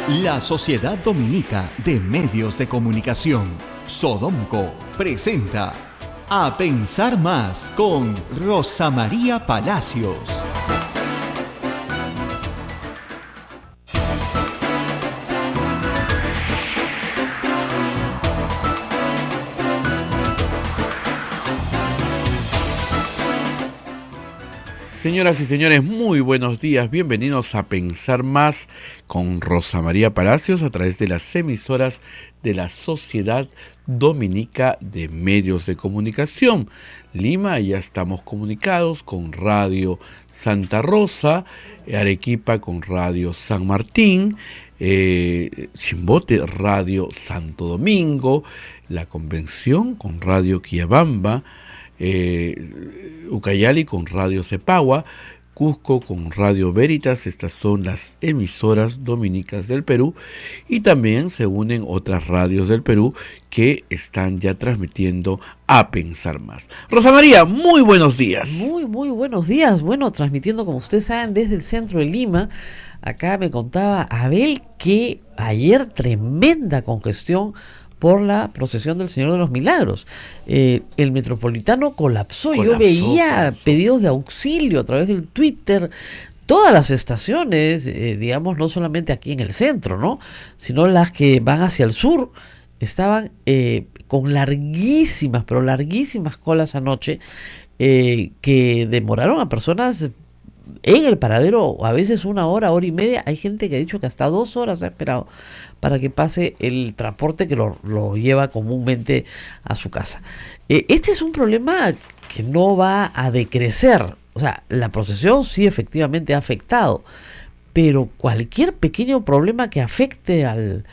La Sociedad Dominica de Medios de Comunicación, Sodomco, presenta A Pensar Más con Rosa María Palacios. Señoras y señores, muy buenos días. Bienvenidos a Pensar Más con Rosa María Palacios a través de las emisoras de la Sociedad Dominica de Medios de Comunicación. Lima, ya estamos comunicados con Radio Santa Rosa, Arequipa con Radio San Martín, Chimbote Radio Santo Domingo, La Convención con Radio Quillabamba, Ucayali con Radio Cepagua, Cusco con Radio Veritas. Estas son las emisoras dominicas del Perú, y también se unen otras radios del Perú que están ya transmitiendo A Pensar Más. Rosa María, muy buenos días. Muy buenos días. Bueno, transmitiendo, como ustedes saben, desde el centro de Lima. Acá me contaba Abel que ayer tremenda congestión por la procesión del Señor de los Milagros. El Metropolitano colapsó. Yo veía pedidos de auxilio a través del Twitter. Todas las estaciones, digamos, no solamente aquí en el centro, ¿no?, sino las que van hacia el sur, estaban con larguísimas, pero larguísimas colas anoche, que demoraron a personas en el paradero a veces 1 hora, hora y media. Hay gente que ha dicho que hasta 2 horas ha esperado para que pase el transporte que lo lleva comúnmente a su casa. Este es un problema que no va a decrecer. O sea, la procesión sí efectivamente ha afectado, pero cualquier pequeño problema que afecte al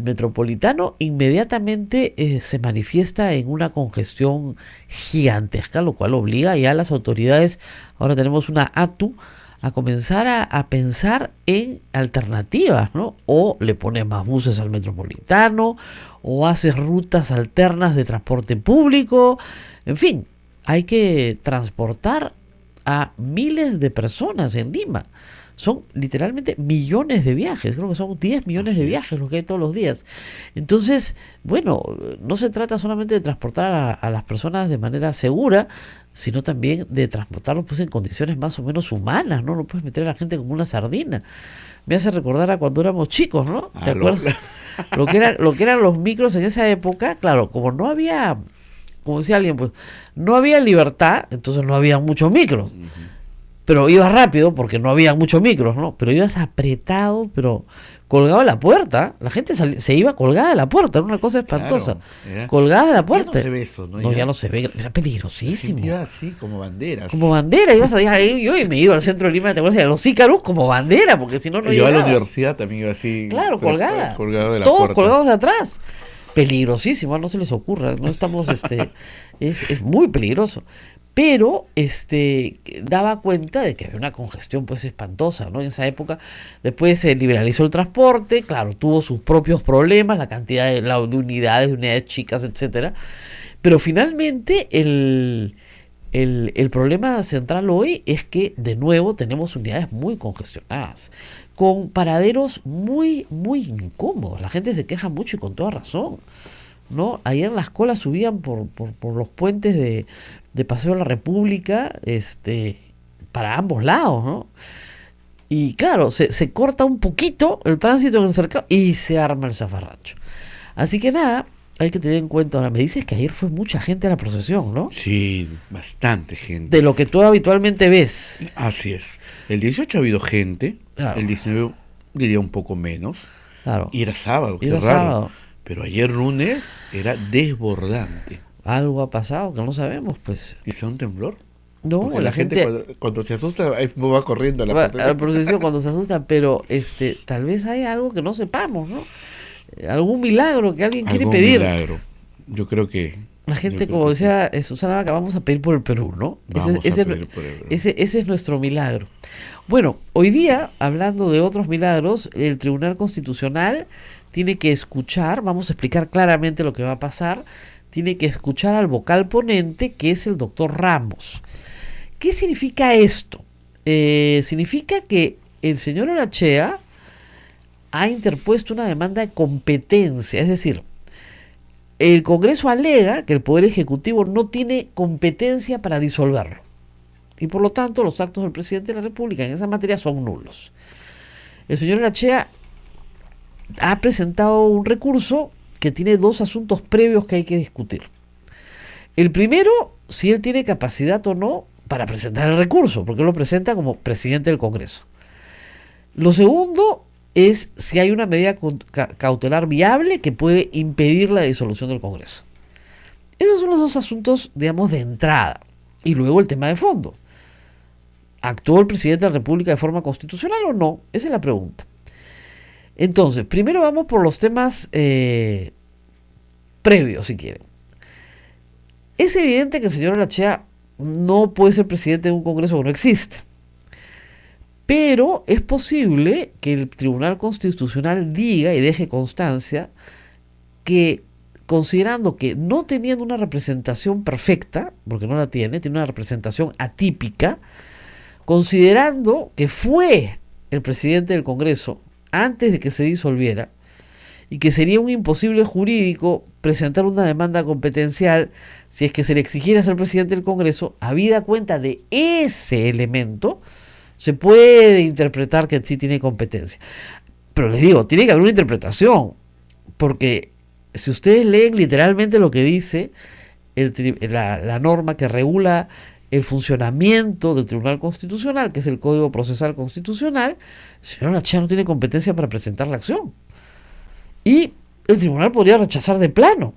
metropolitano inmediatamente se manifiesta en una congestión gigantesca, lo cual obliga ya a las autoridades. Ahora tenemos una ATU a comenzar a pensar en alternativas, ¿no? O le pone más buses al metropolitano, o hace rutas alternas de transporte público. En fin, hay que transportar a miles de personas en Lima. Son literalmente millones de viajes, creo que son 10 millones de viajes los que hay todos los días. Entonces, bueno, no se trata solamente de transportar a las personas de manera segura, sino también de transportarlos pues en condiciones más o menos humanas, ¿no? No puedes meter a la gente como una sardina. Me hace recordar a cuando éramos chicos, ¿no? ¿Te acuerdas? Lo que eran los micros en esa época. Claro, como no había, como decía alguien, pues no había libertad, entonces no había muchos micros. Pero ibas rápido porque no había muchos micros, ¿no? Pero ibas apretado, pero colgado de la puerta. La gente se iba colgada de la puerta, era una cosa espantosa. Claro, colgada de la puerta. Ya no se ve eso, ¿no? No, ya no se ve, era peligrosísimo. Iba así, como banderas. Como bandera, ibas a yo me he ido al centro de Lima, ¿te acuerdas? A los Ícaros como bandera, porque si no, no llegaba. Yo a la universidad también iba así. Claro, colgada. Colgado de la todos puerta. Colgados de atrás. Peligrosísimo, no se les ocurra, no estamos, es muy peligroso. Pero daba cuenta de que había una congestión pues espantosa, ¿no? En esa época. Después se liberalizó el transporte, claro, tuvo sus propios problemas, la cantidad de unidades chicas, etcétera. Pero finalmente el problema central hoy es que de nuevo tenemos unidades muy congestionadas, con paraderos muy incómodos. La gente se queja mucho y con toda razón, ¿no? Ayer las colas subían por los puentes de Paseo de la República, para ambos lados, ¿no? Y claro, se corta un poquito el tránsito en el cercado y se arma el zafarrancho. Así que nada, hay que tener en cuenta. Ahora, me dices que ayer fue mucha gente a la procesión, ¿no? Sí, bastante gente. De lo que tú habitualmente ves. Así es. El 18 ha habido gente, claro. El 19 diría un poco menos. Claro. Y era sábado, qué raro. Sábado. Pero ayer lunes era desbordante. Algo ha pasado que no sabemos, pues. ¿Quizá un temblor? No, porque la gente cuando se asusta va corriendo a la procesión cuando se asusta, pero tal vez hay algo que no sepamos, ¿no? Algún milagro que alguien quiere pedir. Milagro. Yo creo que la gente, como decía Susana Vaca, vamos a pedir por el Perú, ¿no? Ese es nuestro milagro. Bueno, hoy día, hablando de otros milagros, el Tribunal Constitucional tiene que escuchar, vamos a explicar claramente lo que va a pasar, tiene que escuchar al vocal ponente, que es el doctor Ramos. ¿Qué significa esto? Significa que el señor Orachea ha interpuesto una demanda de competencia, es decir, el Congreso alega que el Poder Ejecutivo no tiene competencia para disolverlo y por lo tanto los actos del presidente de la República en esa materia son nulos. El señor Arachea ha presentado un recurso que tiene dos asuntos previos que hay que discutir. El primero, si él tiene capacidad o no para presentar el recurso, porque él lo presenta como presidente del Congreso. Lo segundo es si hay una medida cautelar viable que puede impedir la disolución del Congreso. Esos son los dos asuntos, digamos, de entrada. Y luego el tema de fondo. ¿Actuó el presidente de la República de forma constitucional o no? Esa es la pregunta. Entonces, primero vamos por los temas previos, si quieren. Es evidente que el señor Arachea no puede ser presidente de un Congreso que no existe. Pero es posible que el Tribunal Constitucional diga y deje constancia que, considerando que no teniendo una representación perfecta, porque no la tiene una representación atípica, considerando que fue el presidente del Congreso antes de que se disolviera y que sería un imposible jurídico presentar una demanda competencial si es que se le exigiera ser presidente del Congreso, habida cuenta de ese elemento, se puede interpretar que sí tiene competencia. Pero les digo, tiene que haber una interpretación, porque si ustedes leen literalmente lo que dice la norma que regula el funcionamiento del Tribunal Constitucional, que es el Código Procesal Constitucional, el señor Arachea no tiene competencia para presentar la acción. Y el tribunal podría rechazar de plano,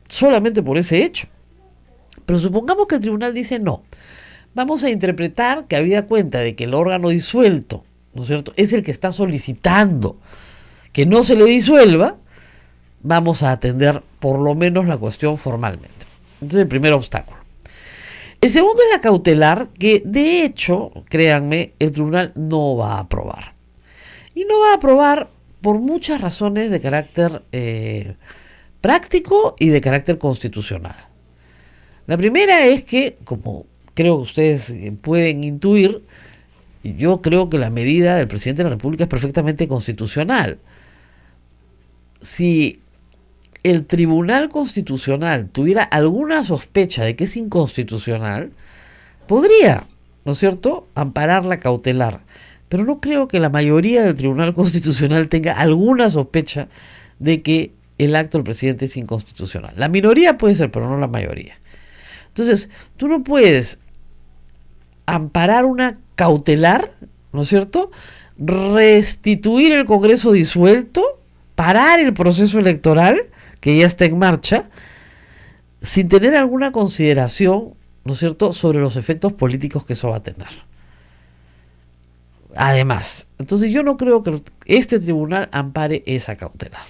solamente por ese hecho. Pero supongamos que el tribunal dice no. Vamos a interpretar que habida cuenta de que el órgano disuelto, ¿no es cierto?, es el que está solicitando que no se le disuelva, vamos a atender por lo menos la cuestión formalmente. Entonces, el primer obstáculo. El segundo es la cautelar, que de hecho, créanme, el tribunal no va a aprobar. Y no va a aprobar por muchas razones de carácter práctico y de carácter constitucional. La primera es que, como creo que ustedes pueden intuir, yo creo que la medida del presidente de la República es perfectamente constitucional. Si el Tribunal Constitucional tuviera alguna sospecha de que es inconstitucional, podría, ¿no es cierto?, amparar la cautelar. Pero no creo que la mayoría del Tribunal Constitucional tenga alguna sospecha de que el acto del presidente es inconstitucional. La minoría puede ser, pero no la mayoría. Entonces, tú no puedes amparar una cautelar, ¿no es cierto?, restituir el Congreso disuelto, parar el proceso electoral que ya está en marcha, sin tener alguna consideración, ¿no es cierto?, sobre los efectos políticos que eso va a tener. Además, entonces yo no creo que este tribunal ampare esa cautelar.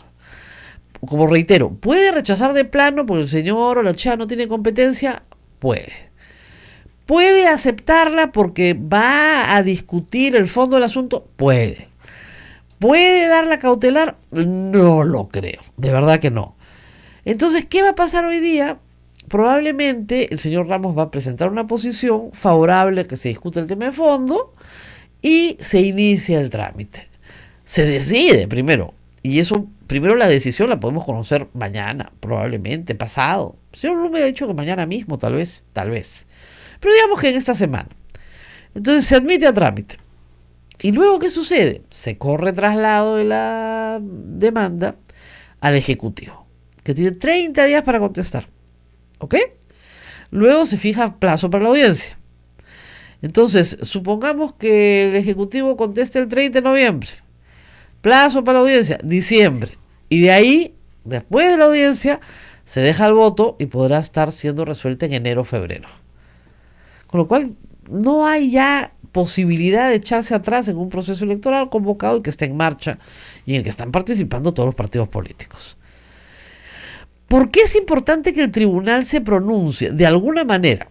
Como reitero, ¿puede rechazar de plano porque el señor Arachea no tiene competencia? Puede. ¿Puede aceptarla porque va a discutir el fondo del asunto? Puede. ¿Puede dar la cautelar? No lo creo, de verdad que no. Entonces, ¿qué va a pasar hoy día? Probablemente el señor Ramos va a presentar una posición favorable a que se discute el tema de fondo y se inicia el trámite. Se decide primero, y eso, primero la decisión la podemos conocer mañana, probablemente, pasado. El señor Blum me ha dicho que mañana mismo, tal vez. Pero digamos que en esta semana. Entonces se admite a trámite. ¿Y luego qué sucede? Se corre traslado de la demanda al Ejecutivo, que tiene 30 días para contestar. ¿Ok? Luego se fija plazo para la audiencia. Entonces, supongamos que el Ejecutivo conteste el 30 de noviembre. Plazo para la audiencia, diciembre. Y de ahí, después de la audiencia, se deja el voto y podrá estar siendo resuelta en enero o febrero. Con lo cual, no hay ya posibilidad de echarse atrás en un proceso electoral convocado y que esté en marcha y en el que están participando todos los partidos políticos. ¿Por qué es importante que el tribunal se pronuncie de alguna manera?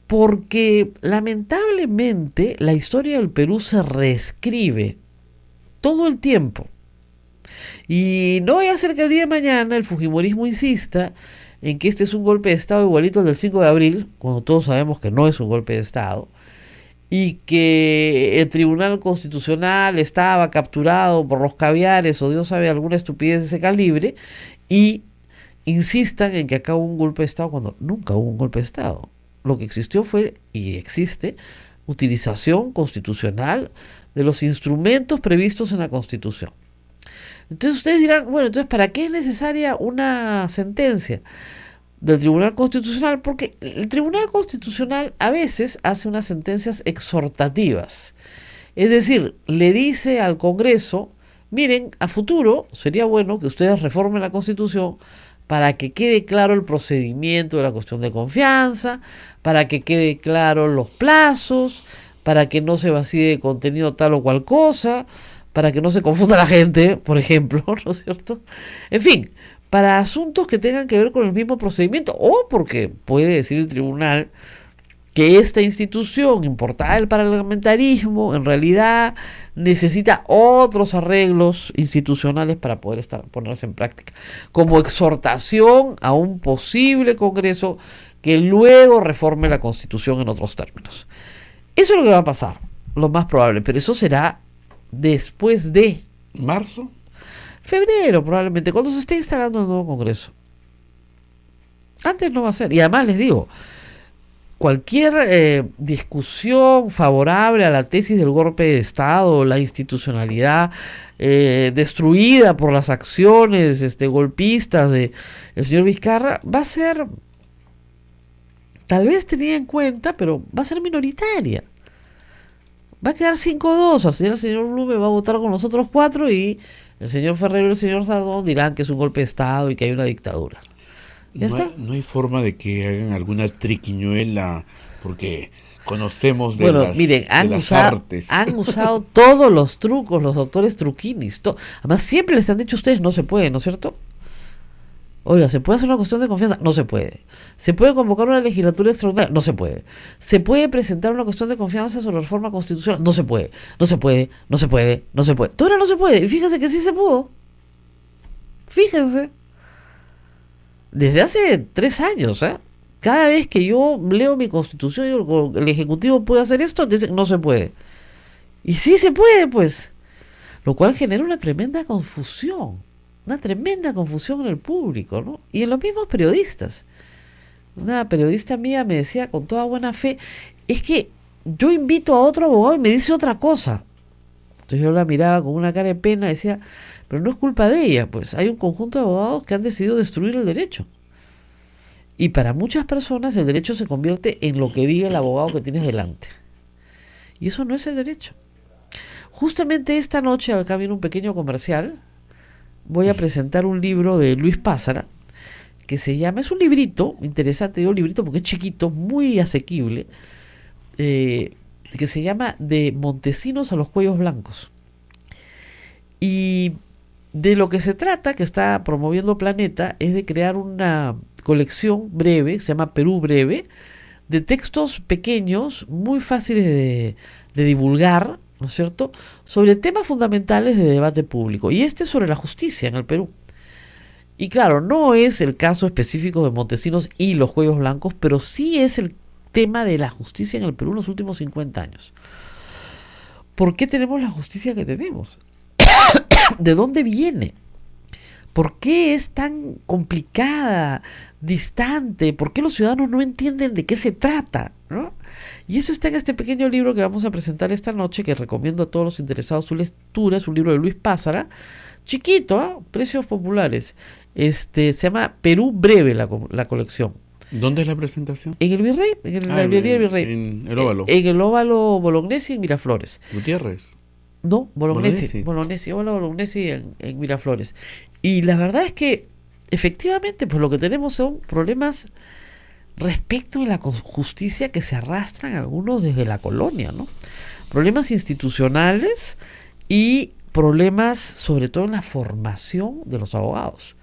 Porque lamentablemente la historia del Perú se reescribe todo el tiempo. Y no vaya a ser que el día de mañana el fujimorismo insista en que este es un golpe de Estado igualito al del 5 de abril, cuando todos sabemos que no es un golpe de Estado, y que el Tribunal Constitucional estaba capturado por los caviares o Dios sabe alguna estupidez de ese calibre y insistan en que acá hubo un golpe de Estado cuando nunca hubo un golpe de Estado. Lo que existió fue y existe utilización constitucional de los instrumentos previstos en la Constitución. Entonces ustedes dirán, bueno, entonces ¿para qué es necesaria una sentencia del Tribunal Constitucional? Porque el Tribunal Constitucional a veces hace unas sentencias exhortativas. Es decir, le dice al Congreso, miren, a futuro sería bueno que ustedes reformen la Constitución para que quede claro el procedimiento de la cuestión de confianza, para que quede claro los plazos, para que no se vacíe de contenido tal o cual cosa, para que no se confunda la gente, por ejemplo, ¿no es cierto? En fin, para asuntos que tengan que ver con el mismo procedimiento, o porque puede decir el tribunal que esta institución importada del parlamentarismo en realidad necesita otros arreglos institucionales para poder ponerse en práctica, como exhortación a un posible Congreso que luego reforme la Constitución en otros términos. Eso es lo que va a pasar, lo más probable, pero eso será después de ¿marzo? Febrero probablemente, cuando se esté instalando el nuevo Congreso. Antes no va a ser, y además les digo, cualquier discusión favorable a la tesis del golpe de Estado, la institucionalidad destruida por las acciones golpistas del señor Vizcarra, va a ser, tal vez tenida en cuenta, pero va a ser minoritaria. Va a quedar 5-2, así el señor Blume va a votar con los otros 4 y el señor Ferrero y el señor Sardón dirán que es un golpe de Estado y que hay una dictadura. ¿Ya está? No hay forma de que hagan alguna triquiñuela, porque conocemos de miren, las artes. Han usado todos los trucos, los doctores truquinis. Además, siempre les han dicho a ustedes, no se puede, ¿no es cierto? Oiga, ¿se puede hacer una cuestión de confianza? No se puede. ¿Se puede convocar una legislatura extraordinaria? No se puede. ¿Se puede presentar una cuestión de confianza sobre la reforma constitucional? No se puede. No se puede, no se puede, no se puede. Ahora no se puede. Y fíjense que sí se pudo. Fíjense. Desde hace 3 años, cada vez que yo leo mi Constitución y digo, el Ejecutivo puede hacer esto, dicen, no se puede. Y sí se puede, pues. Lo cual genera una tremenda confusión en el público, ¿no? Y en los mismos periodistas. Una periodista mía me decía con toda buena fe, es que yo invito a otro abogado y me dice otra cosa. Entonces yo la miraba con una cara de pena y decía, pero no es culpa de ella, pues hay un conjunto de abogados que han decidido destruir el derecho. Y para muchas personas el derecho se convierte en lo que diga el abogado que tienes delante. Y eso no es el derecho. Justamente esta noche, acá viene un pequeño comercial, voy a presentar un libro de Luis Pázara, que se llama, es un librito, interesante, digo librito porque es chiquito, muy asequible, que se llama De Montesinos a los Cuellos Blancos. Y de lo que se trata, que está promoviendo Planeta, es de crear una colección breve, se llama Perú Breve, de textos pequeños, muy fáciles de divulgar, ¿no es cierto?, sobre temas fundamentales de debate público. Y este es sobre la justicia en el Perú. Y claro, no es el caso específico de Montesinos y los Cuellos Blancos, pero sí es el tema de la justicia en el Perú en los últimos 50 años. ¿Por qué tenemos la justicia que tenemos? ¿De dónde viene? ¿Por qué es tan complicada, distante? ¿Por qué los ciudadanos no entienden de qué se trata, ¿no? Y eso está en este pequeño libro que vamos a presentar esta noche, que recomiendo a todos los interesados su lectura. Es un libro de Luis Pázara, chiquito, precios populares. Se llama Perú Breve la colección. ¿Dónde es la presentación? En el Virrey, en la librería del Virrey. En el Óvalo. En el Óvalo Bolognesi en Miraflores. Gutiérrez. No, Bolognesi, Óvalo Bolognesi en Miraflores. Y la verdad es que efectivamente pues lo que tenemos son problemas respecto a la justicia que se arrastran algunos desde la colonia, ¿no? Problemas institucionales y problemas sobre todo en la formación de los abogados.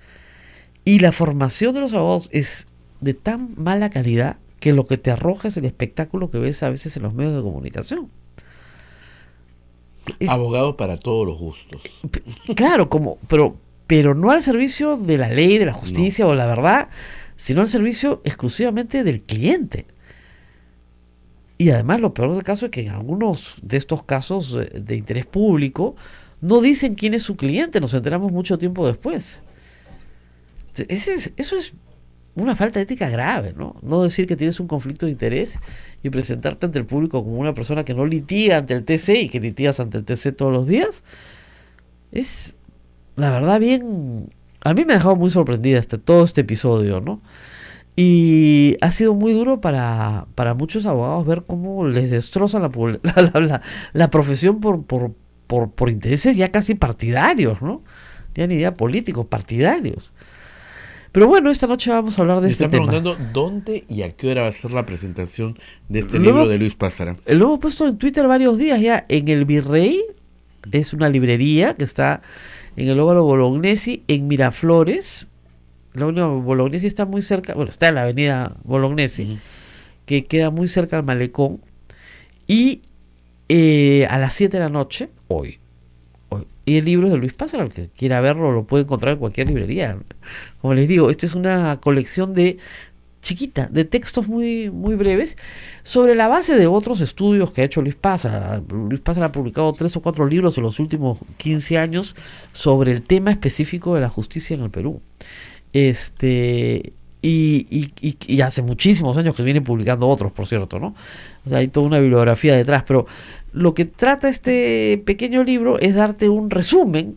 Y la formación de los abogados es de tan mala calidad que lo que te arroja es el espectáculo que ves a veces en los medios de comunicación. Abogados para todos los gustos. Claro, pero no al servicio de la ley, de la justicia o la verdad, sino al servicio exclusivamente del cliente. Y además lo peor del caso es que en algunos de estos casos de interés público no dicen quién es su cliente, nos enteramos mucho tiempo después. Eso es una falta ética grave, ¿no? No decir que tienes un conflicto de interés y presentarte ante el público como una persona que no litiga ante el TC y que litigas ante el TC todos los días. Es, la verdad, bien... A mí me ha dejado muy sorprendida todo este episodio, ¿no? Y ha sido muy duro para muchos abogados ver cómo les destrozan la profesión por intereses ya casi partidarios, ¿no? Ya ni idea políticos, partidarios. Pero bueno, esta noche vamos a hablar de Me este están tema. preguntando dónde y a qué hora va a ser la presentación de este libro de Luis Pázara. Lo hemos puesto en Twitter varios días ya. En el Virrey, es una librería que está en el Óvalo Bolognesi, en Miraflores. La Óvalo Bolognesi está muy cerca, bueno, está en la avenida Bolognesi, que queda muy cerca al malecón. Y a las 7 de la noche, hoy. Y el libro es de Luis Pázara, el que quiera verlo lo puede encontrar en cualquier librería. Como les digo, esto es una colección chiquita, de textos muy, muy breves, sobre la base de otros estudios que ha hecho Luis Pázara. Luis Pázara ha publicado 3 o 4 libros en los últimos 15 años sobre el tema específico de la justicia en el Perú. Y hace muchísimos años que viene publicando otros, por cierto, ¿no? O sea, hay toda una bibliografía detrás, pero lo que trata este pequeño libro es darte un resumen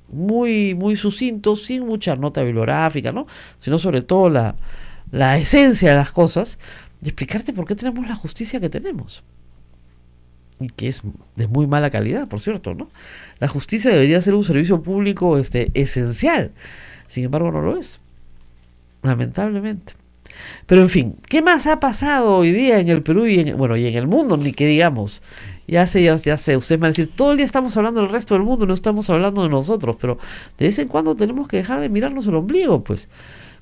muy, muy sucinto, sin mucha nota bibliográfica, ¿no? Sino sobre todo la esencia de las cosas, y explicarte por qué tenemos la justicia que tenemos. Y que es de muy mala calidad, por cierto, ¿no? La justicia debería ser un servicio público esencial. Sin embargo, no lo es. Lamentablemente. Pero en fin, ¿qué más ha pasado hoy día en el Perú y en el mundo? Ni que digamos. Ya sé, ustedes me van a decir, todo el día estamos hablando del resto del mundo, no estamos hablando de nosotros, pero de vez en cuando tenemos que dejar de mirarnos el ombligo, pues.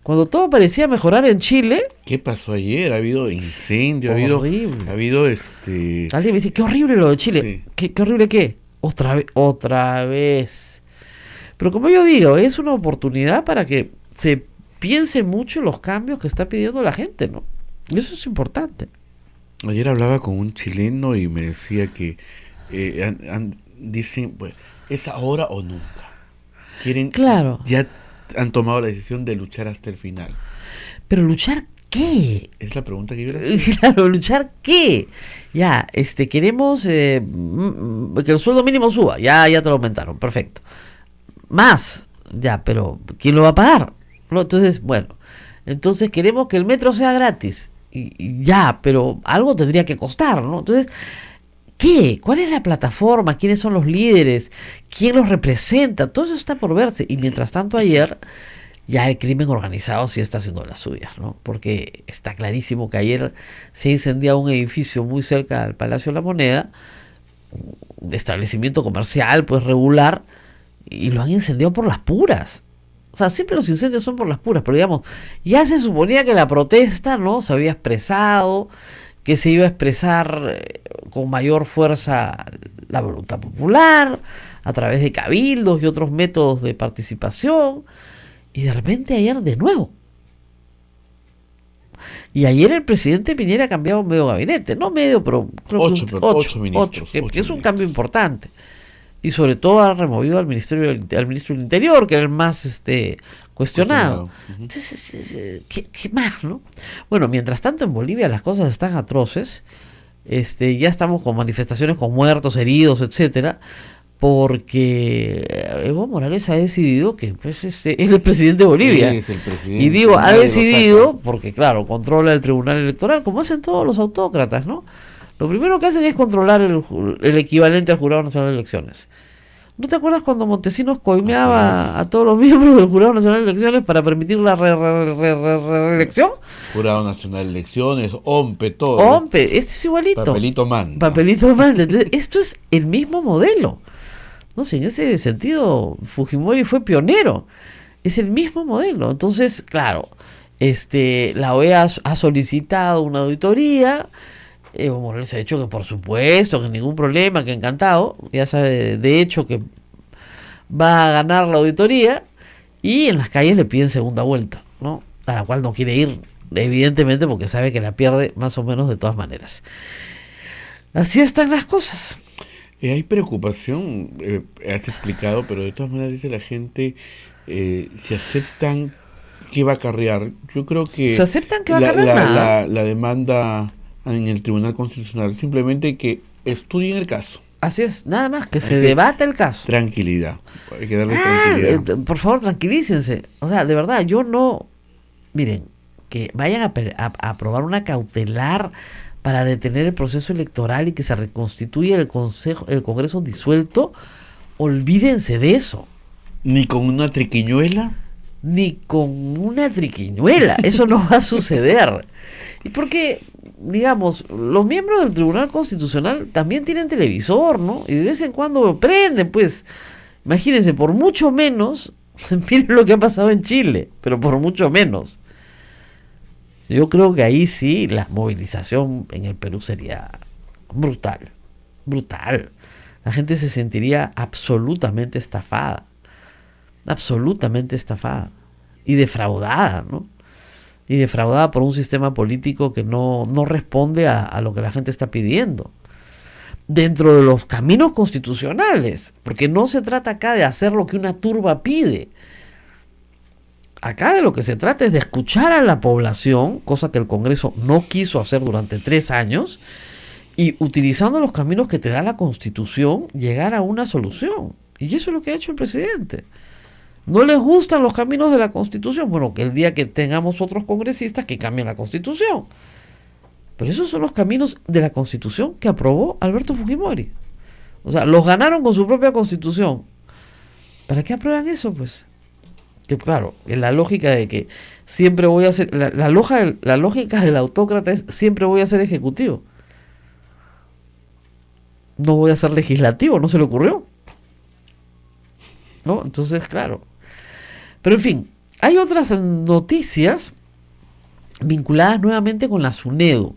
Cuando todo parecía mejorar en Chile... ¿Qué pasó ayer? Ha habido incendio, horrible. ha habido Alguien me dice, qué horrible lo de Chile. Sí. ¿Qué horrible qué? Otra vez. Pero como yo digo, es una oportunidad para que se piense mucho en los cambios que está pidiendo la gente, ¿no? Y eso es importante. Ayer hablaba con un chileno y me decía que dicen, pues, es ahora o nunca. Claro. Ya han tomado la decisión de luchar hasta el final. Pero ¿luchar qué? Es la pregunta que yo le hacía. Claro, ¿luchar qué? Ya, queremos que el sueldo mínimo suba. Ya te lo aumentaron, perfecto. Más, ya, pero ¿quién lo va a pagar? ¿No? Entonces, entonces queremos que el metro sea gratis. Y ya, pero algo tendría que costar, ¿no? Entonces, ¿qué? ¿Cuál es la plataforma? ¿Quiénes son los líderes? ¿Quién los representa? Todo eso está por verse. Y mientras tanto ayer, ya el crimen organizado sí está haciendo las suyas, ¿no? Porque está clarísimo que ayer se incendió un edificio muy cerca del Palacio de la Moneda, de establecimiento comercial, pues regular, y lo han incendiado por las puras. O sea, siempre los incendios son por las puras, pero digamos, ya se suponía que la protesta, ¿no?, se había expresado, que se iba a expresar con mayor fuerza la voluntad popular, a través de cabildos y otros métodos de participación, y de repente ayer de nuevo. Y ayer el presidente Piñera ha cambiado medio gabinete, no medio, pero creo que 8 ministros, que es un cambio importante. Y sobre todo ha removido al ministro del Interior, que era el más cuestionado. Entonces, ¿qué más, no? Bueno, mientras tanto en Bolivia las cosas están atroces. Ya estamos con manifestaciones con muertos, heridos, etcétera, porque Evo Morales ha decidido que pues, es el presidente de Bolivia. Es el presidente, y digo, ha decidido, porque claro, controla el Tribunal Electoral, como hacen todos los autócratas, ¿no? Lo primero que hacen es controlar el equivalente al Jurado Nacional de Elecciones. ¿No te acuerdas cuando Montesinos coimeaba a todos los miembros del Jurado Nacional de Elecciones para permitir la reelección? Jurado Nacional de Elecciones, OMPE, todo. OMPE, esto es igualito. Papelito manda. Papelito manda. Entonces, esto es el mismo modelo. No sé, en ese sentido, Fujimori fue pionero. Es el mismo modelo. Entonces, claro, la OEA ha solicitado una auditoría. Evo Morales ha dicho que por supuesto, que ningún problema, que encantado, ya sabe de hecho que va a ganar la auditoría, y en las calles le piden segunda vuelta, ¿no? A la cual no quiere ir, evidentemente, porque sabe que la pierde más o menos de todas maneras. Así están las cosas. Hay preocupación, has explicado, pero de todas maneras dice la gente, si aceptan, ¿qué va a acarrear? Yo creo Se que aceptan que va a cargar nada. la demanda en el Tribunal Constitucional, simplemente que estudien el caso. Así es, nada más que Hay se que- debata el caso. Tranquilidad, hay que darle Ah, tranquilidad. por favor, tranquilícense. O sea, de verdad, yo no. Miren, que vayan a aprobar una cautelar para detener el proceso electoral y que se reconstituya el Congreso disuelto. Olvídense de eso. Ni con una triquiñuela. Ni con una triquiñuela. Eso no va a suceder. Y porque, digamos, los miembros del Tribunal Constitucional también tienen televisor, ¿no? Y de vez en cuando lo prenden, pues. Imagínense, por mucho menos, miren lo que ha pasado en Chile, pero por mucho menos. Yo creo que ahí sí la movilización en el Perú sería brutal, brutal. La gente se sentiría absolutamente estafada y defraudada, ¿no? Y defraudada por un sistema político que no responde a lo que la gente está pidiendo. Dentro de los caminos constitucionales, porque no se trata acá de hacer lo que una turba pide. Acá de lo que se trata es de escuchar a la población, cosa que el Congreso no quiso hacer durante 3 años, y utilizando los caminos que te da la Constitución, llegar a una solución. Y eso es lo que ha hecho el presidente. ¿No les gustan los caminos de la Constitución? Bueno, que el día que tengamos otros congresistas que cambien la Constitución. Pero esos son los caminos de la Constitución que aprobó Alberto Fujimori. O sea, los ganaron con su propia Constitución. ¿Para qué aprueban eso, pues? Que claro, en la lógica de que siempre voy a ser, la lógica del autócrata es siempre voy a ser ejecutivo. No voy a ser legislativo, no se le ocurrió. ¿No? Entonces, claro. Pero en fin, hay otras noticias vinculadas nuevamente con la SUNEDU.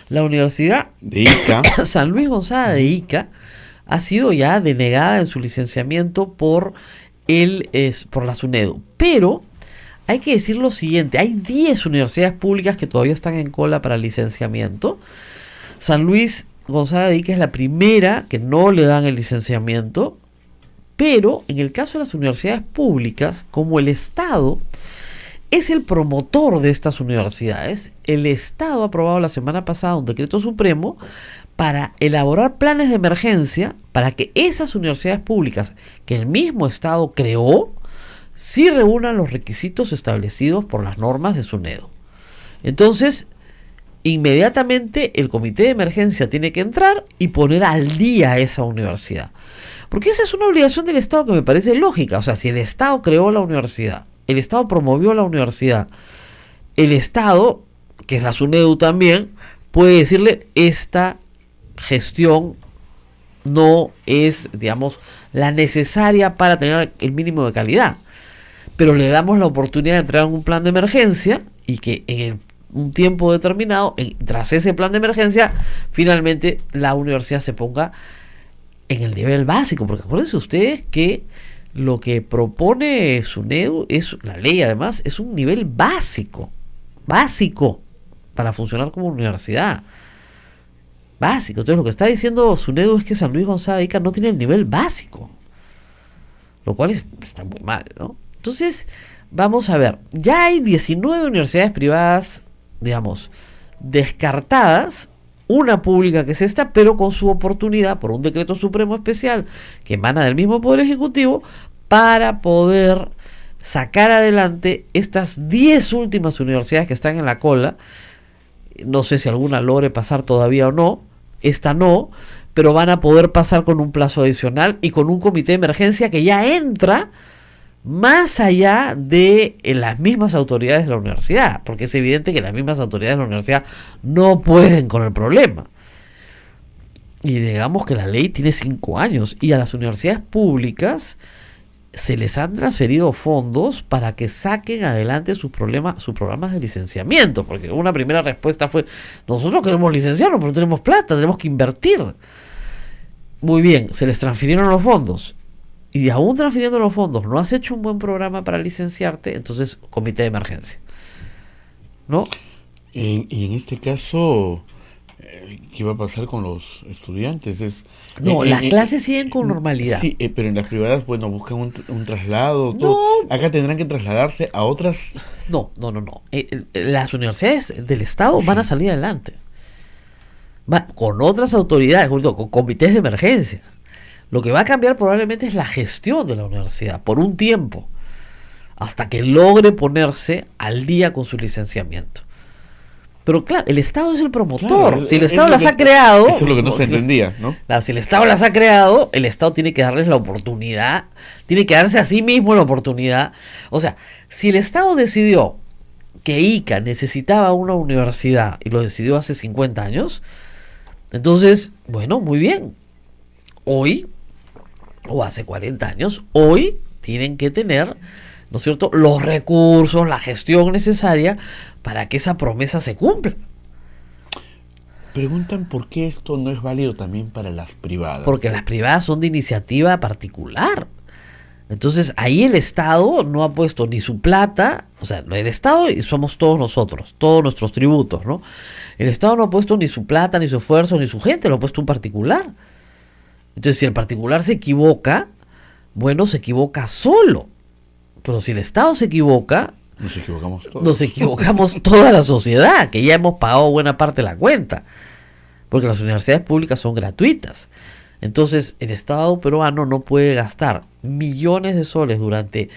La Universidad De Ica. San Luis Gonzaga de Ica ha sido ya denegada en su licenciamiento por la SUNEDU. Pero hay que decir lo siguiente, hay 10 universidades públicas que todavía están en cola para licenciamiento. San Luis Gonzaga de Ica es la primera que no le dan el licenciamiento, pero en el caso de las universidades públicas, como el Estado es el promotor de estas universidades, el Estado ha aprobado la semana pasada un decreto supremo para elaborar planes de emergencia para que esas universidades públicas que el mismo Estado creó, sí reúnan los requisitos establecidos por las normas de SUNEDU. Entonces, inmediatamente el comité de emergencia tiene que entrar y poner al día a esa universidad. Porque esa es una obligación del Estado que me parece lógica. O sea, si el Estado creó la universidad, el Estado promovió la universidad, el Estado, que es la SUNEDU también, puede decirle esta gestión no es, digamos, la necesaria para tener el mínimo de calidad. Pero le damos la oportunidad de entrar en un plan de emergencia y que en un tiempo determinado, tras ese plan de emergencia, finalmente la universidad se ponga en el nivel básico. Porque acuérdense ustedes que lo que propone SUNEDU, es la ley además, es un nivel básico para funcionar como universidad. Básico. Entonces lo que está diciendo SUNEDU es que San Luis Gonzaga de Ica no tiene el nivel básico, lo cual está muy mal, ¿no? Entonces, vamos a ver, ya hay 19 universidades privadas, digamos, descartadas, una pública que es esta, pero con su oportunidad por un decreto supremo especial que emana del mismo Poder Ejecutivo para poder sacar adelante estas 10 últimas universidades que están en la cola. No sé si alguna logre pasar todavía o no, esta no, pero van a poder pasar con un plazo adicional y con un comité de emergencia que ya entra más allá de las mismas autoridades de la universidad, porque es evidente que las mismas autoridades de la universidad no pueden con el problema. Y digamos que la ley tiene 5 años y a las universidades públicas se les han transferido fondos para que saquen adelante sus programas de licenciamiento, porque una primera respuesta fue: nosotros queremos licenciarnos, pero no tenemos plata, tenemos que invertir. Muy bien, se les transfirieron los fondos, y aún transfiriendo los fondos no has hecho un buen programa para licenciarte, entonces comité de emergencia, ¿no? Y en este caso, ¿Qué va a pasar con los estudiantes? No, las clases siguen con normalidad. Sí, pero en las privadas, bueno, buscan un traslado, No. todo. Acá tendrán que trasladarse a otras. No. Las universidades del Estado van a salir adelante. Con otras autoridades, con comités de emergencia. Lo que va a cambiar probablemente es la gestión de la universidad por un tiempo, hasta que logre ponerse al día con su licenciamiento. Pero claro, el Estado es el promotor. Claro, si el Estado las que, ha creado... Eso es lo que no se entendía, ¿no? Claro, si el Estado las ha creado, el Estado tiene que darles la oportunidad, tiene que darse a sí mismo la oportunidad. O sea, si el Estado decidió que Ica necesitaba una universidad y lo decidió hace 50 años, entonces, bueno, muy bien. Hoy, o hace 40 años, hoy tienen que tener, ¿no es cierto?, los recursos, la gestión necesaria para que esa promesa se cumpla. Preguntan por qué esto no es válido también para las privadas. Porque las privadas son de iniciativa particular. Entonces ahí el Estado no ha puesto ni su plata, o sea, el Estado y somos todos nosotros, todos nuestros tributos, ¿no? El Estado no ha puesto ni su plata, ni su esfuerzo, ni su gente, lo ha puesto un particular. Entonces si el particular se equivoca, bueno, se equivoca solo. Pero si el Estado se equivoca, nos equivocamos todos. Nos equivocamos toda la sociedad, que ya hemos pagado buena parte de la cuenta. Porque las universidades públicas son gratuitas. Entonces el Estado peruano no puede gastar millones de soles durante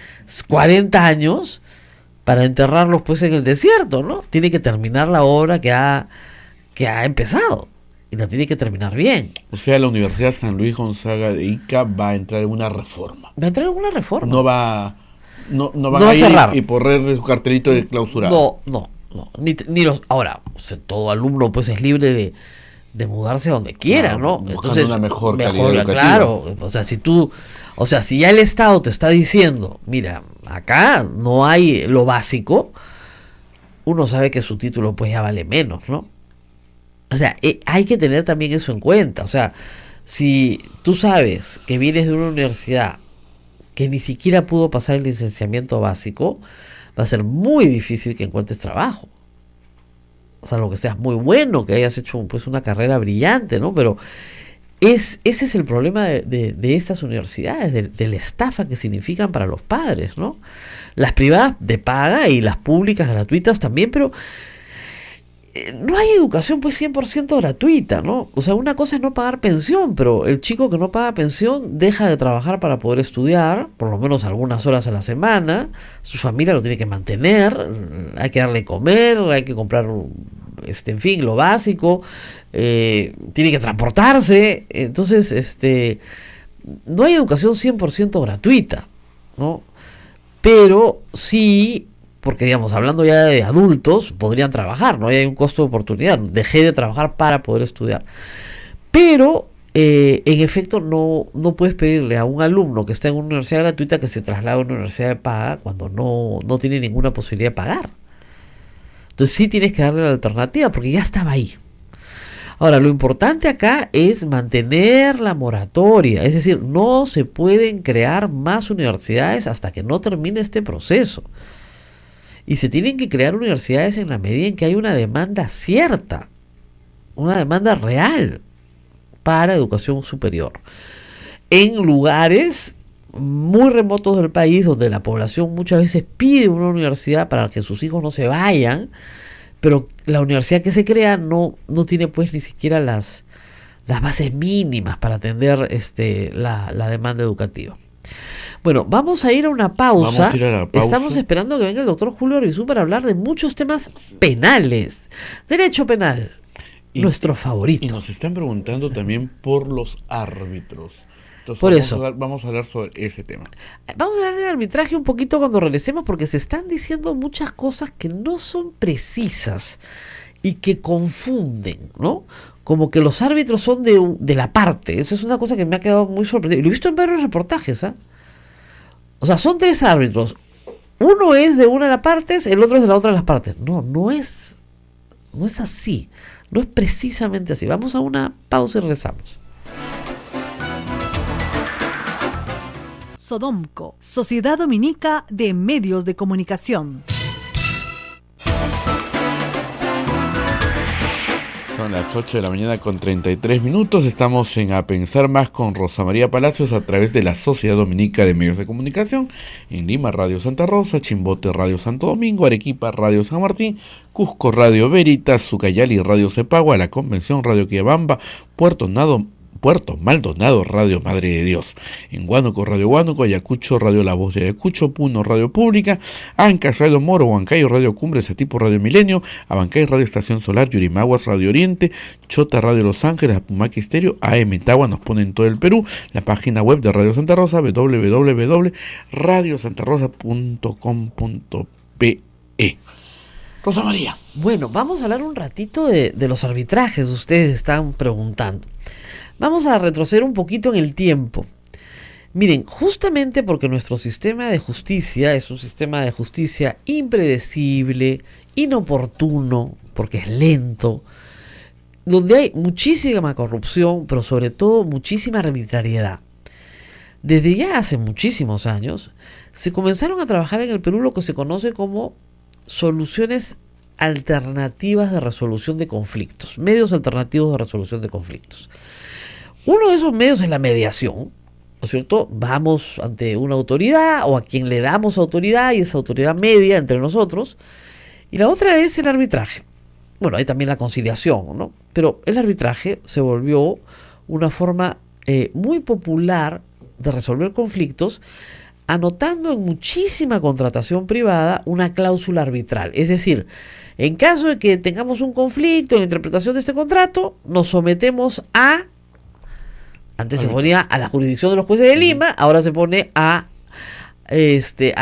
40 años para enterrarlos pues en el desierto, ¿no? Tiene que terminar la obra que ha empezado. Y la tiene que terminar bien. O sea, la Universidad San Luis Gonzaga de Ica va a entrar en una reforma. Va a entrar en una reforma. No van No a va a ir cerrar. y poner su cartelito de clausurado. No. Ni los. Ahora, o sea, todo alumno pues es libre de mudarse a donde quiera, ¿no? Buscando Entonces, una mejor calidad educativa. Claro, o sea, si ya el Estado te está diciendo, mira, acá no hay lo básico, uno sabe que su título pues ya vale menos, ¿no? O sea, hay que tener también eso en cuenta. O sea, si tú sabes que vienes de una universidad que ni siquiera pudo pasar el licenciamiento básico, va a ser muy difícil que encuentres trabajo. O sea, lo que seas muy bueno, que hayas hecho pues una carrera brillante, ¿no? Pero ese es el problema de estas universidades, de la estafa que significan para los padres, ¿no? Las privadas de paga y las públicas gratuitas también, pero no hay educación pues 100% gratuita, ¿no? O sea, una cosa es no pagar pensión, pero el chico que no paga pensión deja de trabajar para poder estudiar, por lo menos algunas horas a la semana, su familia lo tiene que mantener, hay que darle comer, hay que comprar, en fin, lo básico, tiene que transportarse, entonces, no hay educación 100% gratuita, ¿no? Pero sí, porque digamos, hablando ya de adultos, podrían trabajar, ¿no? Hay un costo de oportunidad, dejé de trabajar para poder estudiar. Pero, en efecto, no puedes pedirle a un alumno que está en una universidad gratuita que se traslade a una universidad de paga cuando no tiene ninguna posibilidad de pagar. Entonces sí tienes que darle la alternativa, porque ya estaba ahí. Ahora, lo importante acá es mantener la moratoria, es decir, no se pueden crear más universidades hasta que no termine este proceso. Y se tienen que crear universidades en la medida en que hay una demanda cierta, una demanda real para educación superior. En lugares muy remotos del país, donde la población muchas veces pide una universidad para que sus hijos no se vayan, pero la universidad que se crea no tiene pues ni siquiera las bases mínimas para atender la demanda educativa. Bueno, vamos a ir a una pausa. Vamos a ir a la pausa. Estamos esperando que venga el doctor Julio Orbizú para hablar de muchos temas penales. Derecho penal, nuestro favorito. Y nos están preguntando también por los árbitros. Entonces, por eso. Vamos a hablar sobre ese tema. Vamos a hablar del arbitraje un poquito cuando regresemos, porque se están diciendo muchas cosas que no son precisas y que confunden, ¿no? Como que los árbitros son de la parte. Eso es una cosa que me ha quedado muy sorprendido. Y lo he visto en varios reportajes, ¿ah? O sea, son 3 árbitros. Uno es de una de las partes, el otro es de la otra de las partes. No es así. No es precisamente así. Vamos a una pausa y regresamos. Sodomco, Sociedad Dominica de Medios de Comunicación. Son las 8 de la mañana con 33 minutos. Estamos en A Pensar Más con Rosa María Palacios a través de la Sociedad Dominica de Medios de Comunicación. En Lima, Radio Santa Rosa; Chimbote, Radio Santo Domingo; Arequipa, Radio San Martín; Cusco, Radio Veritas; Sucayali, Radio Cepagua; La Convención, Radio Quillabamba; Puerto Maldonado, Radio Madre de Dios; en Huánuco, Radio Huánuco; Ayacucho, Radio La Voz de Ayacucho; Puno, Radio Pública; Ancash, Radio Moro; Huancayo, Radio Cumbre; Satipo, Radio Milenio; Abancay, Radio Estación Solar; Yurimaguas, Radio Oriente; Chota, Radio Los Ángeles; Apumaque Estéreo; AM Tagua, nos pone en todo el Perú; la página web de Radio Santa Rosa, www.radiosantarosa.com.pe. Rosa María. Bueno, vamos a hablar un ratito de los arbitrajes, ustedes están preguntando. Vamos a retroceder un poquito en el tiempo. Miren, justamente porque nuestro sistema de justicia es un sistema de justicia impredecible, inoportuno, porque es lento, donde hay muchísima corrupción, pero sobre todo muchísima arbitrariedad. Desde ya hace muchísimos años, se comenzaron a trabajar en el Perú lo que se conoce como soluciones alternativas de resolución de conflictos, medios alternativos de resolución de conflictos. Uno de esos medios es la mediación, ¿no es cierto? Vamos ante una autoridad o a quien le damos autoridad y esa autoridad media entre nosotros. Y la otra es el arbitraje. Bueno, hay también la conciliación, ¿no? Pero el arbitraje se volvió una forma muy popular de resolver conflictos, anotando en muchísima contratación privada una cláusula arbitral. Es decir, en caso de que tengamos un conflicto en la interpretación de este contrato, nos sometemos a... Antes se ponía a la jurisdicción de los jueces de Lima, ahora se pone al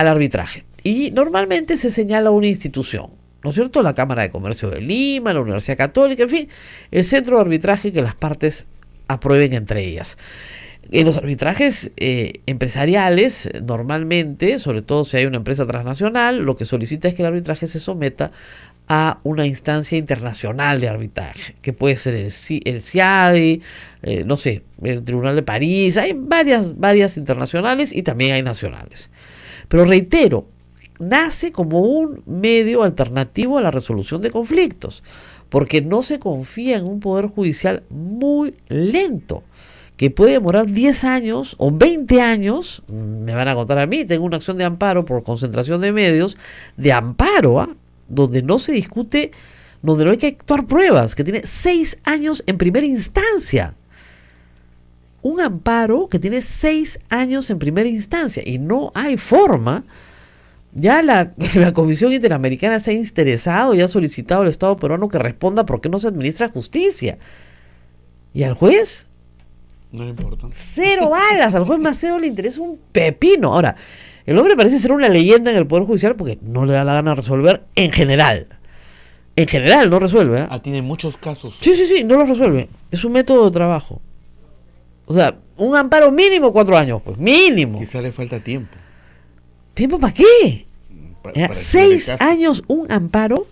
arbitraje. Y normalmente se señala una institución, ¿no es cierto? La Cámara de Comercio de Lima, la Universidad Católica, en fin, el centro de arbitraje que las partes aprueben entre ellas. En los arbitrajes empresariales, normalmente, sobre todo si hay una empresa transnacional, lo que solicita es que el arbitraje se someta a una instancia internacional de arbitraje, que puede ser el CIADI, no sé, el Tribunal de París. Hay varias internacionales y también hay nacionales. Pero reitero, nace como un medio alternativo a la resolución de conflictos, porque no se confía en un poder judicial muy lento, que puede demorar 10 años o 20 años, me van a contar a mí, tengo una acción de amparo por concentración de medios, de amparo, donde no se discute, donde no hay que actuar pruebas, que tiene 6 años en primera instancia. Un amparo que tiene 6 años en primera instancia y no hay forma. Ya la Comisión Interamericana se ha interesado y ha solicitado al Estado peruano que responda por qué no se administra justicia. ¿Y al juez? No le importa. Cero balas, al juez Macedo le interesa un pepino. Ahora, el hombre parece ser una leyenda en el Poder Judicial porque no le da la gana de resolver en general. En general no resuelve. Tiene muchos casos. Sí, no lo resuelve. Es un método de trabajo. O sea, un amparo mínimo 4 años, pues mínimo. Quizá le falta tiempo. ¿Tiempo para qué? Para 6 años un amparo.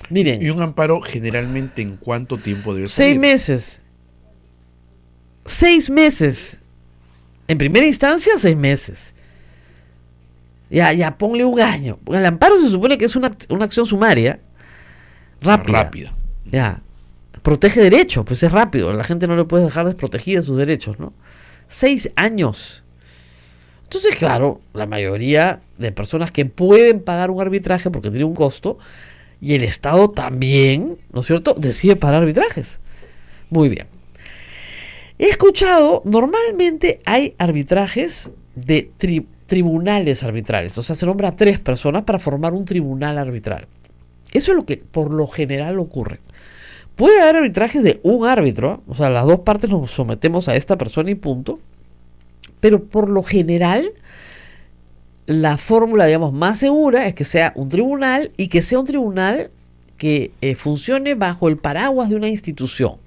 Miren. ¿Y un amparo generalmente en cuánto tiempo debe salir? 6 meses. 6 meses. En primera instancia, 6 meses. Ya, ponle un año. El amparo se supone que es una acción sumaria. Rápida. Ya. Protege derechos, pues es rápido. La gente no le puede dejar desprotegida sus derechos, ¿no? 6 años. Entonces, claro, la mayoría de personas que pueden pagar un arbitraje porque tiene un costo, y el Estado también, ¿no es cierto?, decide pagar arbitrajes. Muy bien. He escuchado, normalmente hay arbitrajes de tribunales arbitrales, o sea, se nombra a 3 personas para formar un tribunal arbitral. Eso es lo que por lo general ocurre. Puede haber arbitrajes de un árbitro, o sea, las 2 partes nos sometemos a esta persona y punto, pero por lo general la fórmula, digamos, más segura es que sea un tribunal y que sea un tribunal que funcione bajo el paraguas de una institución.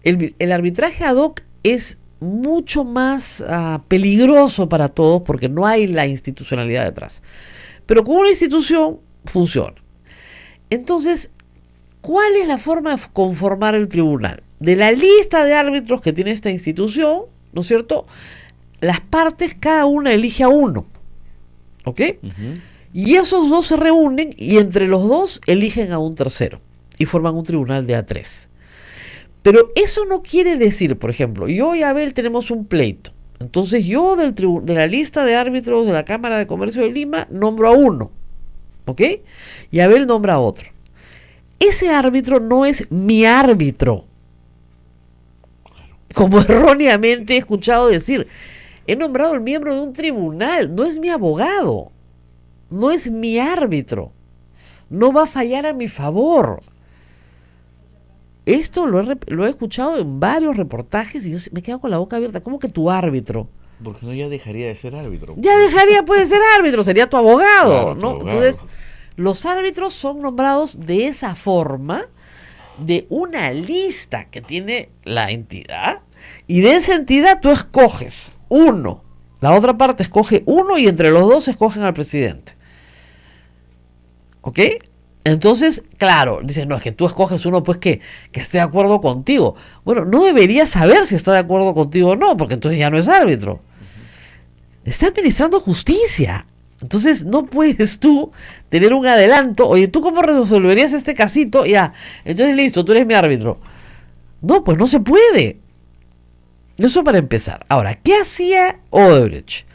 El arbitraje ad hoc es mucho más peligroso para todos porque no hay la institucionalidad detrás. Pero con una institución funciona. Entonces, ¿cuál es la forma de conformar el tribunal? De la lista de árbitros que tiene esta institución, ¿no es cierto?, las partes, cada una elige a uno. ¿Ok? Uh-huh. Y esos 2 se reúnen y entre los 2 eligen a un tercero. y forman un tribunal de A3. Pero eso no quiere decir, por ejemplo, yo y Abel tenemos un pleito. Entonces yo de la lista de árbitros de la Cámara de Comercio de Lima nombro a uno, ¿ok? Y Abel nombra a otro. Ese árbitro no es mi árbitro. Como erróneamente he escuchado decir, he nombrado al miembro de un tribunal, no es mi abogado, no es mi árbitro, no va a fallar a mi favor. Esto lo he escuchado en varios reportajes y yo me quedo con la boca abierta. ¿Cómo que tu árbitro? Porque no ya dejaría de ser árbitro. Ya dejaría, puede ser árbitro, sería tu abogado, Claro, ¿no? tu abogado. Entonces, los árbitros son nombrados de esa forma, de una lista que tiene la entidad, y de esa entidad tú escoges uno. La otra parte escoge uno y entre los dos escogen al presidente. ¿Ok? Entonces, claro, dicen, no, es que tú escoges uno pues que esté de acuerdo contigo. Bueno, no deberías saber si está de acuerdo contigo o no, porque entonces ya no es árbitro. Está administrando justicia. Entonces no puedes tú tener un adelanto. Oye, ¿tú cómo resolverías este casito? Ya, entonces listo, tú eres mi árbitro. No, pues no se puede. Eso para empezar. Ahora, ¿qué hacía Odebrecht?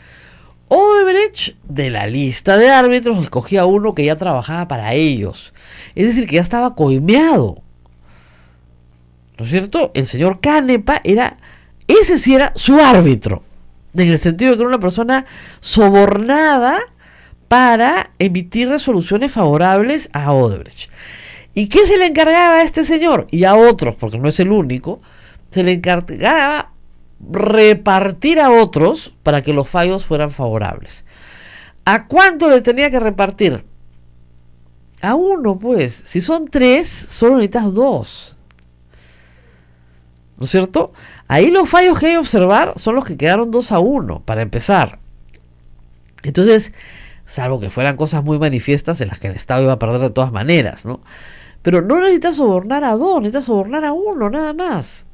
Odebrecht, de la lista de árbitros, escogía uno que ya trabajaba para ellos. Es decir, que ya estaba coimeado. ¿No es cierto? El señor Canepa ese sí era su árbitro. En el sentido de que era una persona sobornada para emitir resoluciones favorables a Odebrecht. ¿Y qué se le encargaba a este señor? Y a otros, porque no es el único, se le encargaba repartir a otros para que los fallos fueran favorables. ¿A cuánto le tenía que repartir? A uno, pues. Si son 3, solo necesitas 2. ¿No es cierto? Ahí los fallos que hay que observar son los que quedaron 2-1, para empezar. Entonces, salvo que fueran cosas muy manifiestas en las que el Estado iba a perder de todas maneras, ¿no? Pero no necesitas sobornar a 2, necesitas sobornar a 1, nada más.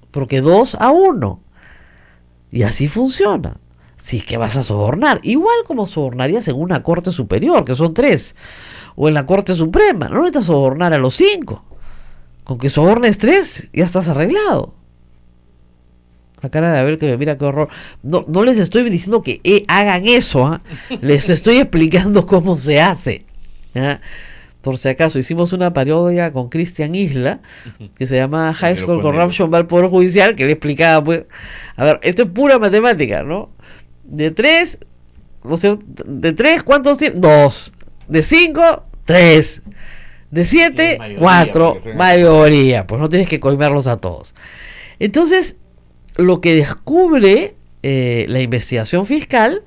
Porque 2-1. Y así funciona. Si es que vas a sobornar. Igual como sobornarías en una corte superior, que son 3. O en la Corte Suprema. No necesitas sobornar a los 5. Con que sobornes 3, ya estás arreglado. La cara de Abel que me mira, qué horror. No les estoy diciendo que hagan eso, ¿eh? Les estoy explicando cómo se hace. ¿Eh? Por si acaso, hicimos una parodia con Cristian Isla, que se llama High School Corruption va al Poder Judicial, que le explicaba, pues, a ver, esto es pura matemática, ¿no? De 3, ¿no es cierto? De 3, ¿cuántos tiene? 2. De 5, 3. De 7, 4. Mayoría, pues no tienes que coimarlos a todos. Entonces, lo que descubre la investigación fiscal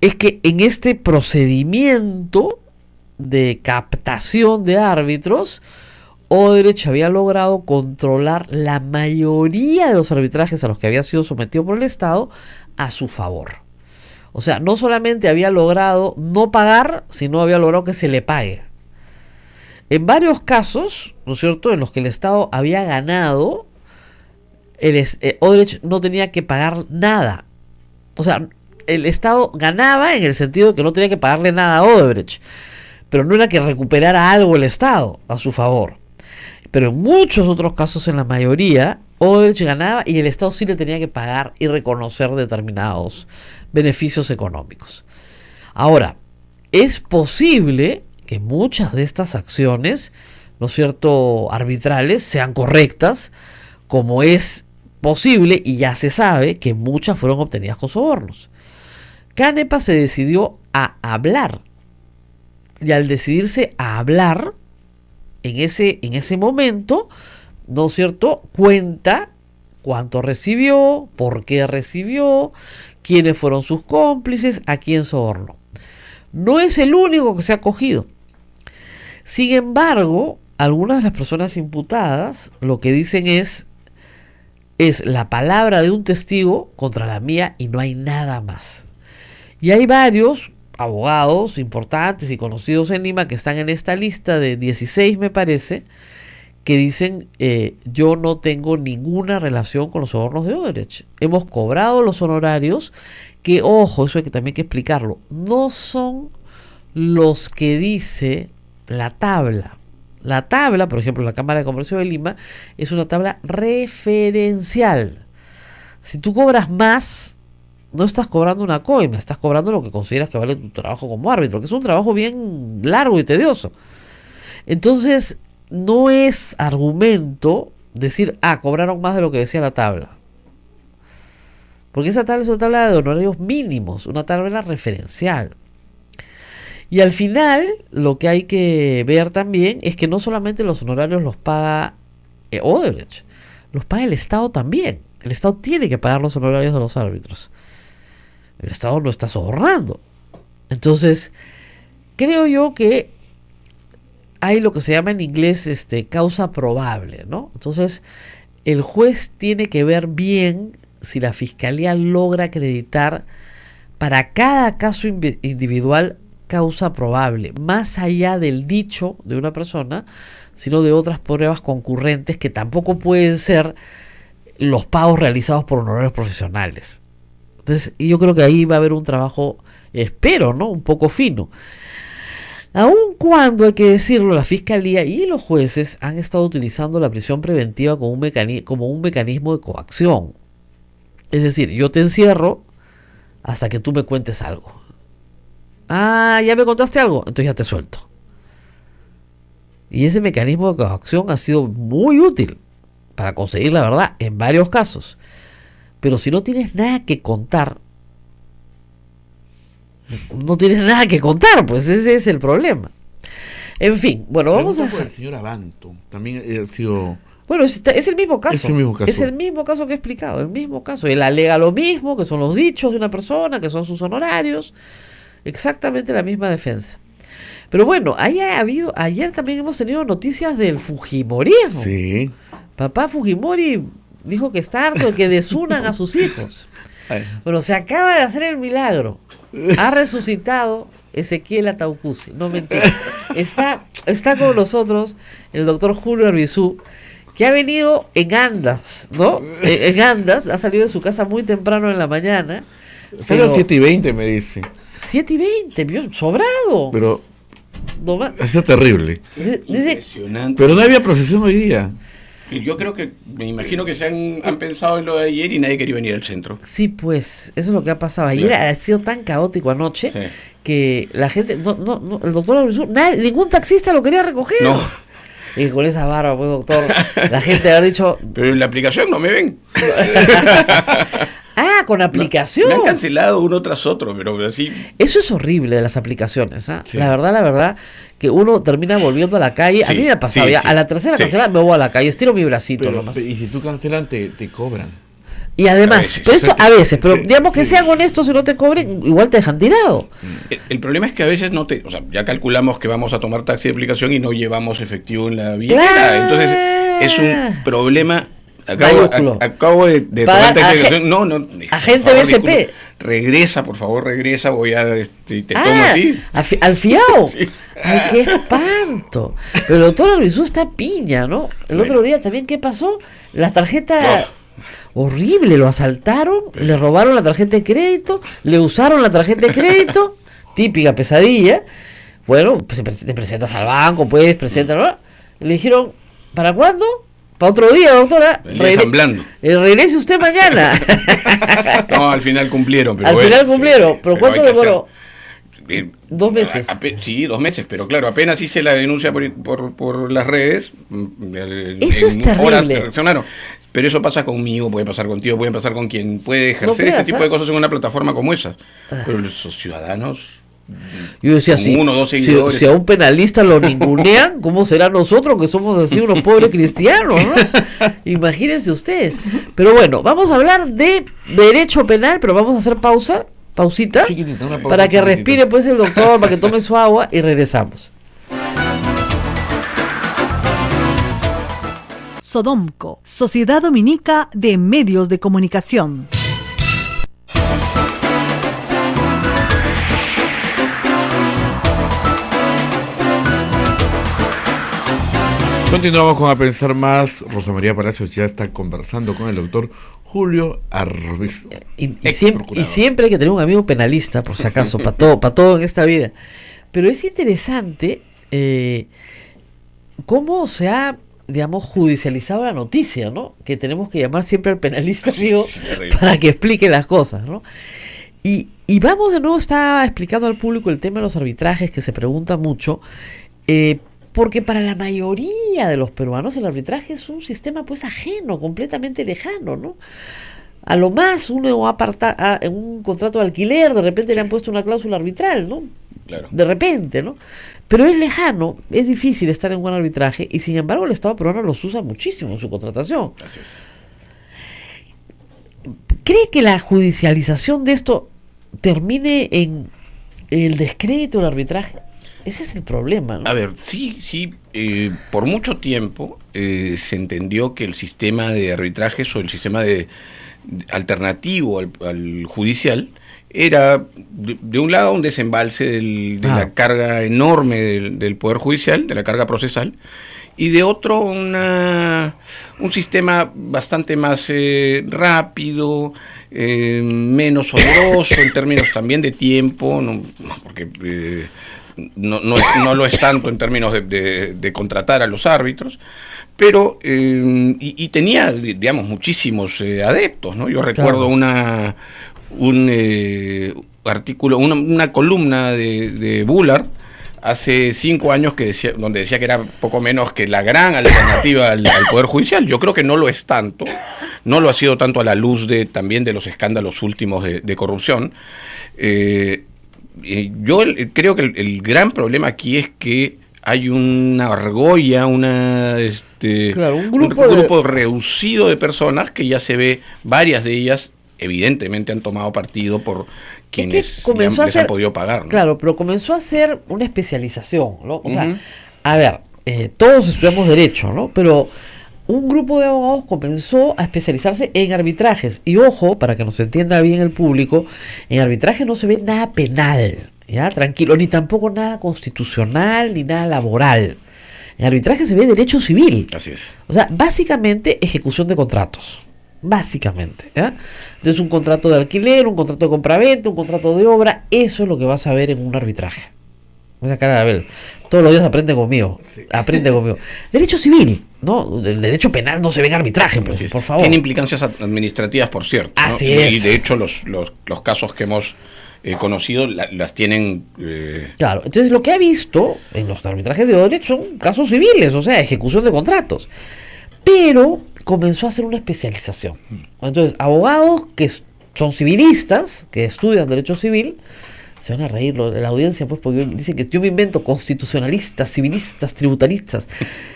es que en este procedimiento de captación de árbitros, Odebrecht había logrado controlar la mayoría de los arbitrajes a los que había sido sometido por el Estado a su favor. O sea, no solamente había logrado no pagar, sino había logrado que se le pague. En varios casos, ¿no es cierto?, en los que el Estado había ganado, Odebrecht no tenía que pagar nada. O sea, el Estado ganaba en el sentido de que no tenía que pagarle nada a Odebrecht, pero no era que recuperara algo el Estado a su favor. Pero en muchos otros casos, en la mayoría, Odebrecht ganaba y el Estado sí le tenía que pagar y reconocer determinados beneficios económicos. Ahora, es posible que muchas de estas acciones, ¿no es cierto?, arbitrales, sean correctas, como es posible y ya se sabe que muchas fueron obtenidas con sobornos. Canepa se decidió a hablar. Y al decidirse a hablar, en ese momento, ¿no es cierto?, cuenta cuánto recibió, por qué recibió, quiénes fueron sus cómplices, a quién sobornó. No es el único que se ha cogido. Sin embargo, algunas de las personas imputadas lo que dicen es la palabra de un testigo contra la mía y no hay nada más. Y hay varios abogados importantes y conocidos en Lima que están en esta lista de 16, me parece, que dicen yo no tengo ninguna relación con los sobornos de Odebrecht. Hemos cobrado los honorarios que, ojo, eso también hay que explicarlo, no son los que dice la tabla. La tabla, por ejemplo, la Cámara de Comercio de Lima, es una tabla referencial. Si tú cobras más, no estás cobrando una coima, estás cobrando lo que consideras que vale tu trabajo como árbitro, que es un trabajo bien largo y tedioso. Entonces, no es argumento decir, cobraron más de lo que decía la tabla. Porque esa tabla es una tabla de honorarios mínimos, una tabla referencial. Y al final, lo que hay que ver también es que no solamente los honorarios los paga Odebrecht, los paga el Estado también. El Estado tiene que pagar los honorarios de los árbitros. El Estado no está sobornando. Entonces, creo yo que hay lo que se llama en inglés causa probable, ¿no? Entonces, el juez tiene que ver bien si la Fiscalía logra acreditar para cada caso individual causa probable, más allá del dicho de una persona, sino de otras pruebas concurrentes que tampoco pueden ser los pagos realizados por honorarios profesionales. Entonces, yo creo que ahí va a haber un trabajo, espero, ¿no?, un poco fino. Aun cuando, hay que decirlo, la Fiscalía y los jueces han estado utilizando la prisión preventiva como un mecanismo de coacción. Es decir, yo te encierro hasta que tú me cuentes algo. ¿Ya me contaste algo? Entonces ya te suelto. Y ese mecanismo de coacción ha sido muy útil para conseguir la verdad en varios casos. Pero si no tienes nada que contar, pues ese es el problema. En fin, bueno, vamos a... El señor Abanto también ha sido... Bueno, es el mismo caso. Es el mismo caso que he explicado, el mismo caso. Él alega lo mismo, que son los dichos de una persona, que son sus honorarios. Exactamente la misma defensa. Pero bueno, ayer también hemos tenido noticias del fujimorismo. Sí. Papá Fujimori dijo que está harto de que desunan a sus hijos. Bueno, se acaba de hacer el milagro. Ha resucitado Ezequiel Ataucusi. No, mentira. Está con nosotros el doctor Julio Arbizu, que ha venido en andas, ¿no? En andas, ha salido de su casa muy temprano en la mañana. Salió a 7:20, me dice. 7:20, sobrado. Pero no, ha sido terrible. Impresionante. Pero no había procesión hoy día. Y yo creo que, me imagino que han pensado en lo de ayer y nadie quería venir al centro. Sí, pues, eso es lo que ha pasado. Ayer ha sido tan caótico anoche que la gente, el doctor Arbizu, ningún taxista lo quería recoger. No. Y con esa barba, pues, doctor, la gente ha dicho... Pero en la aplicación no me ven. Con aplicación. Me han cancelado uno tras otro, pero así... Eso es horrible de las aplicaciones, ¿ah? Sí. La verdad, que uno termina volviendo a la calle. Sí, a mí me ha pasado ya, a la tercera cancelada me voy a la calle, estiro mi bracito nomás. Y si tú cancelan, te cobran. Y además, pero digamos que Sí. sean honestos y no te cobren, igual te dejan tirado. El problema es que a veces o sea, ya calculamos que vamos a tomar taxi de aplicación y no llevamos efectivo en la billetera. ¡Claro! Entonces, es un problema... Mayúsculo. de tomar taxi de aplicación. No, agente por favor, BCP. disculpe. Regresa, por favor, voy a... te tomo a ti. Al fiao. Sí. Ay, qué espanto. Pero el doctor Arbizu está piña, ¿no? El otro día también, ¿qué pasó? La tarjeta... Horrible, lo asaltaron, le robaron la tarjeta de crédito, le usaron la tarjeta de crédito, típica pesadilla. Bueno, pues te presentas al banco, pues, preséntalo. Le dijeron, ¿para cuándo? Para otro día, doctora. Ensamblando. Regrese usted mañana. No, al final cumplieron. Pero ¿Pero cuánto demoró? 2 meses. Sí, 2 meses, pero claro, apenas hice la denuncia por las redes. Eso es terrible. Horas te reaccionaron. Pero eso pasa conmigo, puede pasar contigo, puede pasar con quien puede ejercer este tipo de cosas en una plataforma como esa. Pero los ciudadanos... Yo decía, con 1 o 2 seguidores. Si a un penalista lo ningunean, ¿cómo será nosotros que somos así unos pobres cristianos, ¿no? Imagínense ustedes. Pero bueno, vamos a hablar de derecho penal, pero vamos a hacer pausita, Chiquitita, una pausa para que chiquitita. respire pues el doctor, para que tome su agua y regresamos. Sodomco, Sociedad Dominica de Medios de Comunicación. Continuamos con A Pensar Más. Rosa María Palacios ya está conversando con el doctor Julio Arbizu. Y siempre hay que tener un amigo penalista, por si acaso, para todo en esta vida. Pero es interesante cómo se ha, digamos, judicializado la noticia, ¿no? Que tenemos que llamar siempre al penalista amigo para que explique las cosas, ¿no? Y vamos de nuevo, estaba explicando al público el tema de los arbitrajes, que se pregunta mucho, porque para la mayoría de los peruanos el arbitraje es un sistema pues ajeno, completamente lejano, ¿no? A lo más uno aparta en un contrato de alquiler, de repente le han puesto una cláusula arbitral, ¿no? Claro. De repente, ¿no? Pero es lejano, es difícil estar en un arbitraje y sin embargo el Estado peruano los usa muchísimo en su contratación. Así es. ¿Cree que la judicialización de esto termine en el descrédito del arbitraje? Ese es el problema, ¿no? A ver, sí, por mucho tiempo se entendió que el sistema de arbitrajes o el sistema alternativo al judicial era, de un lado, un desembalse de la carga enorme del Poder Judicial, de la carga procesal, y de otro un sistema bastante más rápido, menos oneroso en términos también de tiempo, porque no lo es tanto en términos de contratar a los árbitros, pero y tenía, digamos, muchísimos adeptos, ¿no? Yo recuerdo un artículo, una columna de Bullard hace 5 años donde decía que era poco menos que la gran alternativa al Poder Judicial. Yo creo que no lo es tanto, no lo ha sido tanto a la luz también de los escándalos últimos de corrupción. Yo creo que el gran problema aquí es que hay una argolla, un grupo reducido de personas que ya se ve, varias de ellas evidentemente han tomado partido por quienes les han podido pagar, ¿no? Claro, pero comenzó a hacer una especialización, ¿no? O sea, a ver, todos estudiamos Derecho, ¿no? Pero un grupo de abogados comenzó a especializarse en arbitrajes. Y ojo, para que nos entienda bien el público, en arbitraje no se ve nada penal, ¿ya? Tranquilo, ni tampoco nada constitucional, ni nada laboral. En arbitraje se ve derecho civil. Así es. O sea, básicamente ejecución de contratos. Básicamente, ¿ya? Entonces un contrato de alquiler, un contrato de compraventa, un contrato de obra, eso es lo que vas a ver en un arbitraje. Mira cara, a ver, todos los días aprende conmigo. Derecho civil, ¿no? El derecho penal no se ve en arbitraje, pues, por favor. Tiene implicancias administrativas, por cierto, ¿no? Así es. Y de hecho los casos que hemos conocido las tienen... Claro, entonces lo que ha visto en los arbitrajes de Odebrecht son casos civiles, o sea, ejecución de contratos. Pero comenzó a hacer una especialización. Entonces, abogados que son civilistas, que estudian derecho civil, se van a reír de la audiencia, pues, porque dicen que yo me invento constitucionalistas, civilistas, tributaristas.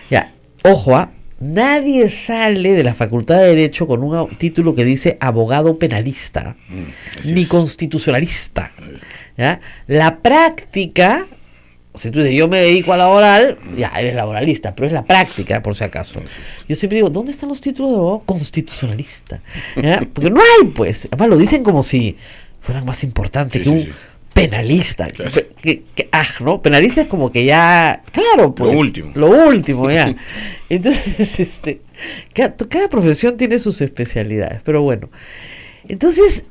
Ya, ojo, nadie sale de la Facultad de Derecho con un título que dice abogado penalista, ni constitucionalista. ¿Ya? La práctica, si tú dices yo me dedico a laboral, ya eres laboralista, pero es la práctica, por si acaso. Yo siempre digo, ¿dónde están los títulos de abogado constitucionalista? ¿Ya? Porque no hay, pues. Además lo dicen como si fueran más importantes que un penalista. Claro. ¿No? Penalista es como que ya, claro, pues. Lo último, ya. Entonces, cada profesión tiene sus especialidades, pero bueno. Entonces,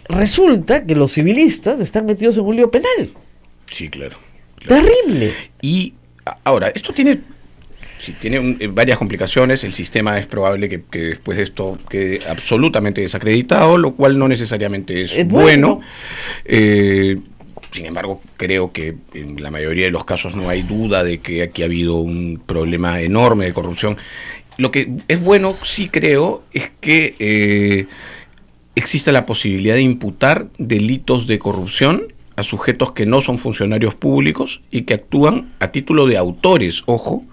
resulta que los civilistas están metidos en un lío penal. Sí, claro. Terrible. Y ahora, esto tiene varias complicaciones. El sistema es probable que después de esto quede absolutamente desacreditado, lo cual no necesariamente es bueno. Sin embargo, creo que en la mayoría de los casos no hay duda de que aquí ha habido un problema enorme de corrupción. Lo que es bueno, sí creo, es que exista la posibilidad de imputar delitos de corrupción a sujetos que no son funcionarios públicos y que actúan a título de autores, ojo,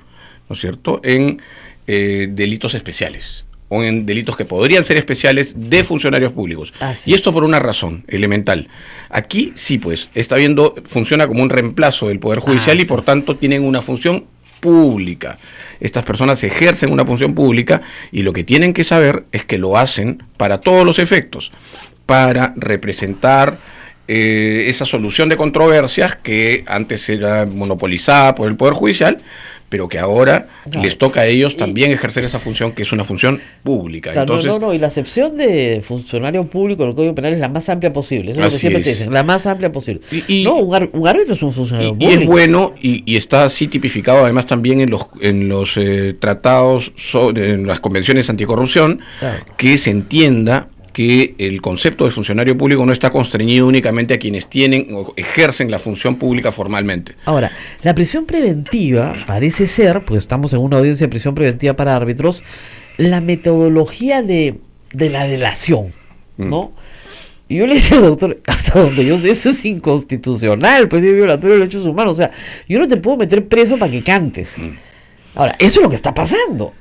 ¿no es cierto?, en delitos especiales o en delitos que podrían ser especiales de funcionarios públicos. Y esto por una razón elemental. Aquí sí, pues, funciona como un reemplazo del Poder Judicial y por tanto tienen una función pública. Estas personas ejercen una función pública y lo que tienen que saber es que lo hacen para todos los efectos, para representar esa solución de controversias que antes era monopolizada por el Poder Judicial, pero que ahora les toca a ellos también ejercer esa función, que es una función pública. Claro, Entonces, y la acepción de funcionario público en el Código Penal es la más amplia posible. Eso es lo que siempre te dicen, la más amplia posible. Un árbitro es un funcionario público. Y es bueno, y está así tipificado además también en los tratados, en las convenciones anticorrupción, claro, que se entienda que el concepto de funcionario público no está constreñido únicamente a quienes tienen o ejercen la función pública formalmente. Ahora, la prisión preventiva parece ser, pues estamos en una audiencia de prisión preventiva para árbitros, la metodología de la delación, ¿no? Y yo le decía al doctor, hasta donde yo sé, eso es inconstitucional, pues es violatorio de los derechos humanos. O sea, yo no te puedo meter preso para que cantes. Ahora, eso es lo que está pasando.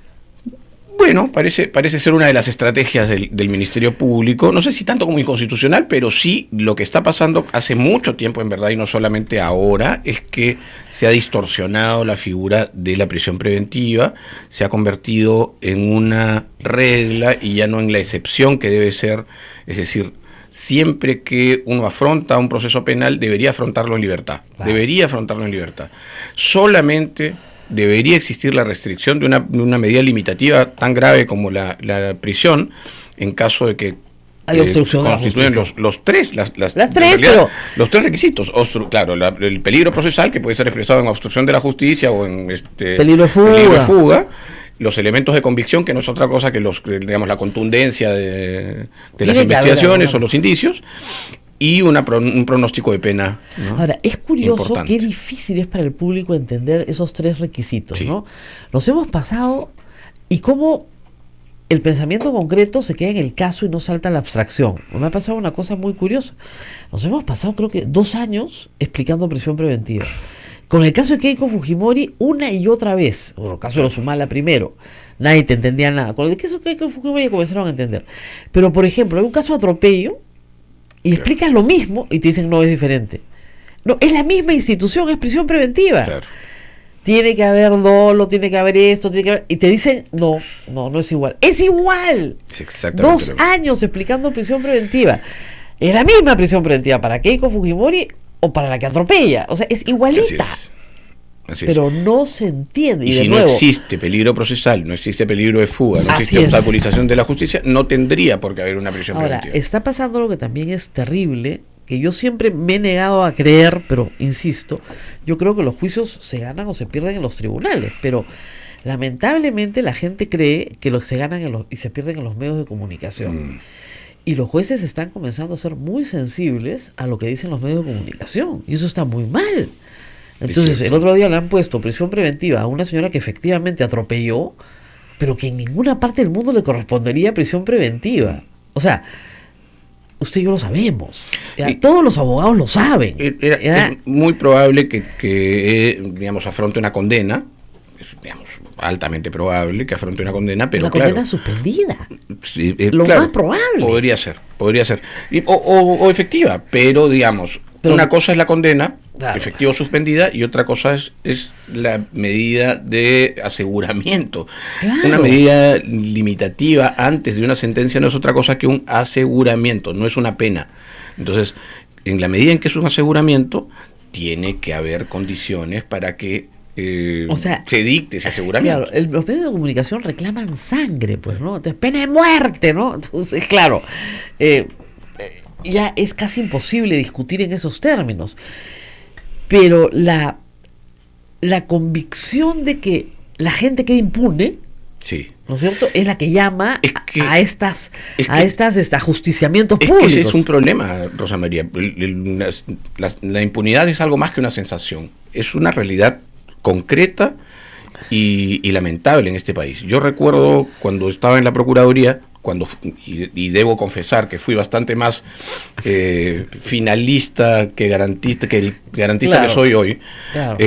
Bueno, parece ser una de las estrategias del Ministerio Público, no sé si tanto como inconstitucional, pero sí lo que está pasando hace mucho tiempo en verdad, y no solamente ahora, es que se ha distorsionado la figura de la prisión preventiva, se ha convertido en una regla y ya no en la excepción que debe ser, es decir, siempre que uno afronta un proceso penal debería afrontarlo en libertad, solamente debería existir la restricción de una medida limitativa tan grave como la prisión, en caso de que hay obstrucción constituyen los tres requisitos. Claro, el peligro procesal, que puede ser expresado en obstrucción de la justicia o en peligro de fuga. Los elementos de convicción, que no es otra cosa que la contundencia de las investigaciones o los indicios, y un pronóstico de pena, ¿no? Ahora, es curioso importante. qué difícil es para el público entender esos tres requisitos, Sí. ¿no? Nos hemos pasado, y cómo el pensamiento concreto se queda en el caso y no salta a la abstracción. Me ha pasado una cosa muy curiosa. Nos hemos pasado, creo que 2 años explicando prisión preventiva. Con el caso de Keiko Fujimori, una y otra vez. Bueno, el caso de los Humala primero, nadie te entendía nada. Con el caso de Keiko Fujimori comenzaron a entender. Pero, por ejemplo, hay un caso de atropello y explicas lo mismo y te dicen no, es diferente. No, es la misma institución, es prisión preventiva. Claro. Tiene que haber dolo, tiene que haber esto, tiene que haber... Y te dicen, no es igual. ¡Es igual! Es exactamente 2 años explicando prisión preventiva. Es la misma prisión preventiva para Keiko Fujimori o para la que atropella. O sea, es igualita. Así pero es. no se entiende. Y de si nuevo, no existe peligro procesal, no existe peligro de fuga, no Así existe es. obstaculización de la justicia, no tendría por qué haber una prisión ahora, preventiva. está pasando lo que también es terrible, que yo siempre me he negado a creer, pero insisto, yo creo que los juicios se ganan o se pierden en los tribunales, pero lamentablemente la gente cree que se ganan y se pierden en los medios de comunicación. Y los jueces están comenzando a ser muy sensibles a lo que dicen los medios de comunicación, y eso está muy mal. Entonces, el otro día le han puesto prisión preventiva a una señora que efectivamente atropelló, pero que en ninguna parte del mundo le correspondería prisión preventiva. O sea, usted y yo lo sabemos. Todos los abogados lo saben. Es muy probable que digamos, afronte una condena. Es, digamos, altamente probable que afronte una condena, pero una condena suspendida. Sí, lo más probable. Podría ser. O efectiva, pero digamos, una cosa es la condena, claro, efectiva o suspendida, y otra cosa es la medida de aseguramiento. Claro. Una medida limitativa antes de una sentencia no es otra cosa que un aseguramiento, no es una pena. Entonces, en la medida en que es un aseguramiento, tiene que haber condiciones para que se dicte ese aseguramiento. Claro, los medios de comunicación reclaman sangre, pues, ¿no? Entonces, pena de muerte, ¿no? Entonces, claro, ya es casi imposible discutir en esos términos. Pero la convicción de que la gente quede impune, sí, ¿no es cierto?, es la que llama a estos ajusticiamientos es públicos. Que ese es un problema, Rosa María. La impunidad es algo más que una sensación, es una realidad concreta y lamentable en este país. Yo recuerdo cuando estaba en la Procuraduría, y debo confesar que fui bastante más finalista que garantista, que el garantista que soy hoy. Claro.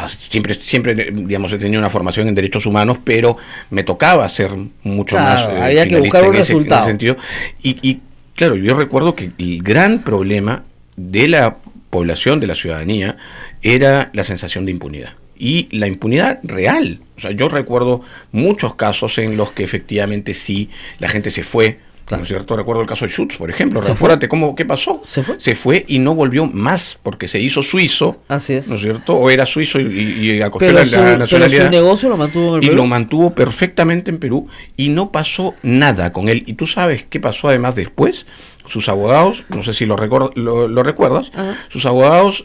Siempre, digamos, he tenido una formación en derechos humanos, pero me tocaba ser mucho más había que buscar un resultado. en ese sentido. Y claro, yo recuerdo que el gran problema de la población, de la ciudadanía, era la sensación de impunidad. Y la impunidad real. O sea, yo recuerdo muchos casos en los que efectivamente sí, la gente se fue Claro. ¿no es cierto? Recuerdo el caso de Schutz, por ejemplo. ¿Se Recuérdate qué pasó. ¿Se fue? Se fue y no volvió más porque se hizo suizo. Así es. ¿No es cierto? O era suizo y acogió Pero la su nacionalidad. negocio lo mantuvo en el Y Perú. lo mantuvo perfectamente en Perú y no pasó nada con él. Y tú sabes qué pasó además después. Sus abogados, no sé si lo recuerdas, Ajá. sus abogados,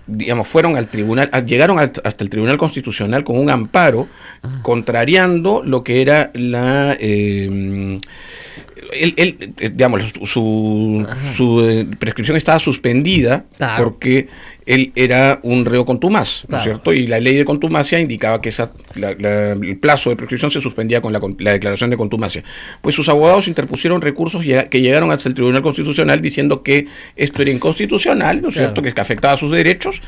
digamos, fueron al tribunal, llegaron hasta el Tribunal Constitucional con un amparo contrariando lo que era la... digamos, su prescripción estaba suspendida Claro. porque él era un reo contumaz, ¿no Claro. es cierto? Y la ley de contumacia indicaba que el plazo de prescripción se suspendía con la declaración de contumacia. Pues sus abogados interpusieron recursos que llegaron hasta el Tribunal Constitucional diciendo que esto era inconstitucional, ¿no es Claro. cierto? Que afectaba sus derechos,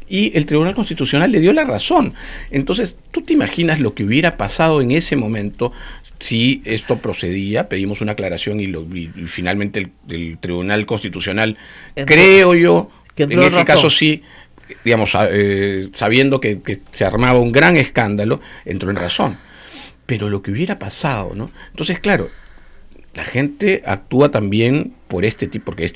y el Tribunal Constitucional le dio la razón. Entonces, ¿tú te imaginas lo que hubiera pasado en ese momento si esto procedía? Pedimos una aclaración y finalmente el Tribunal Constitucional, Entró- creo yo, que en entró en ese razón. caso sí, digamos, sabiendo que se armaba un gran escándalo, entró en razón. Pero lo que hubiera pasado, ¿no? Entonces, claro, la gente actúa también porque este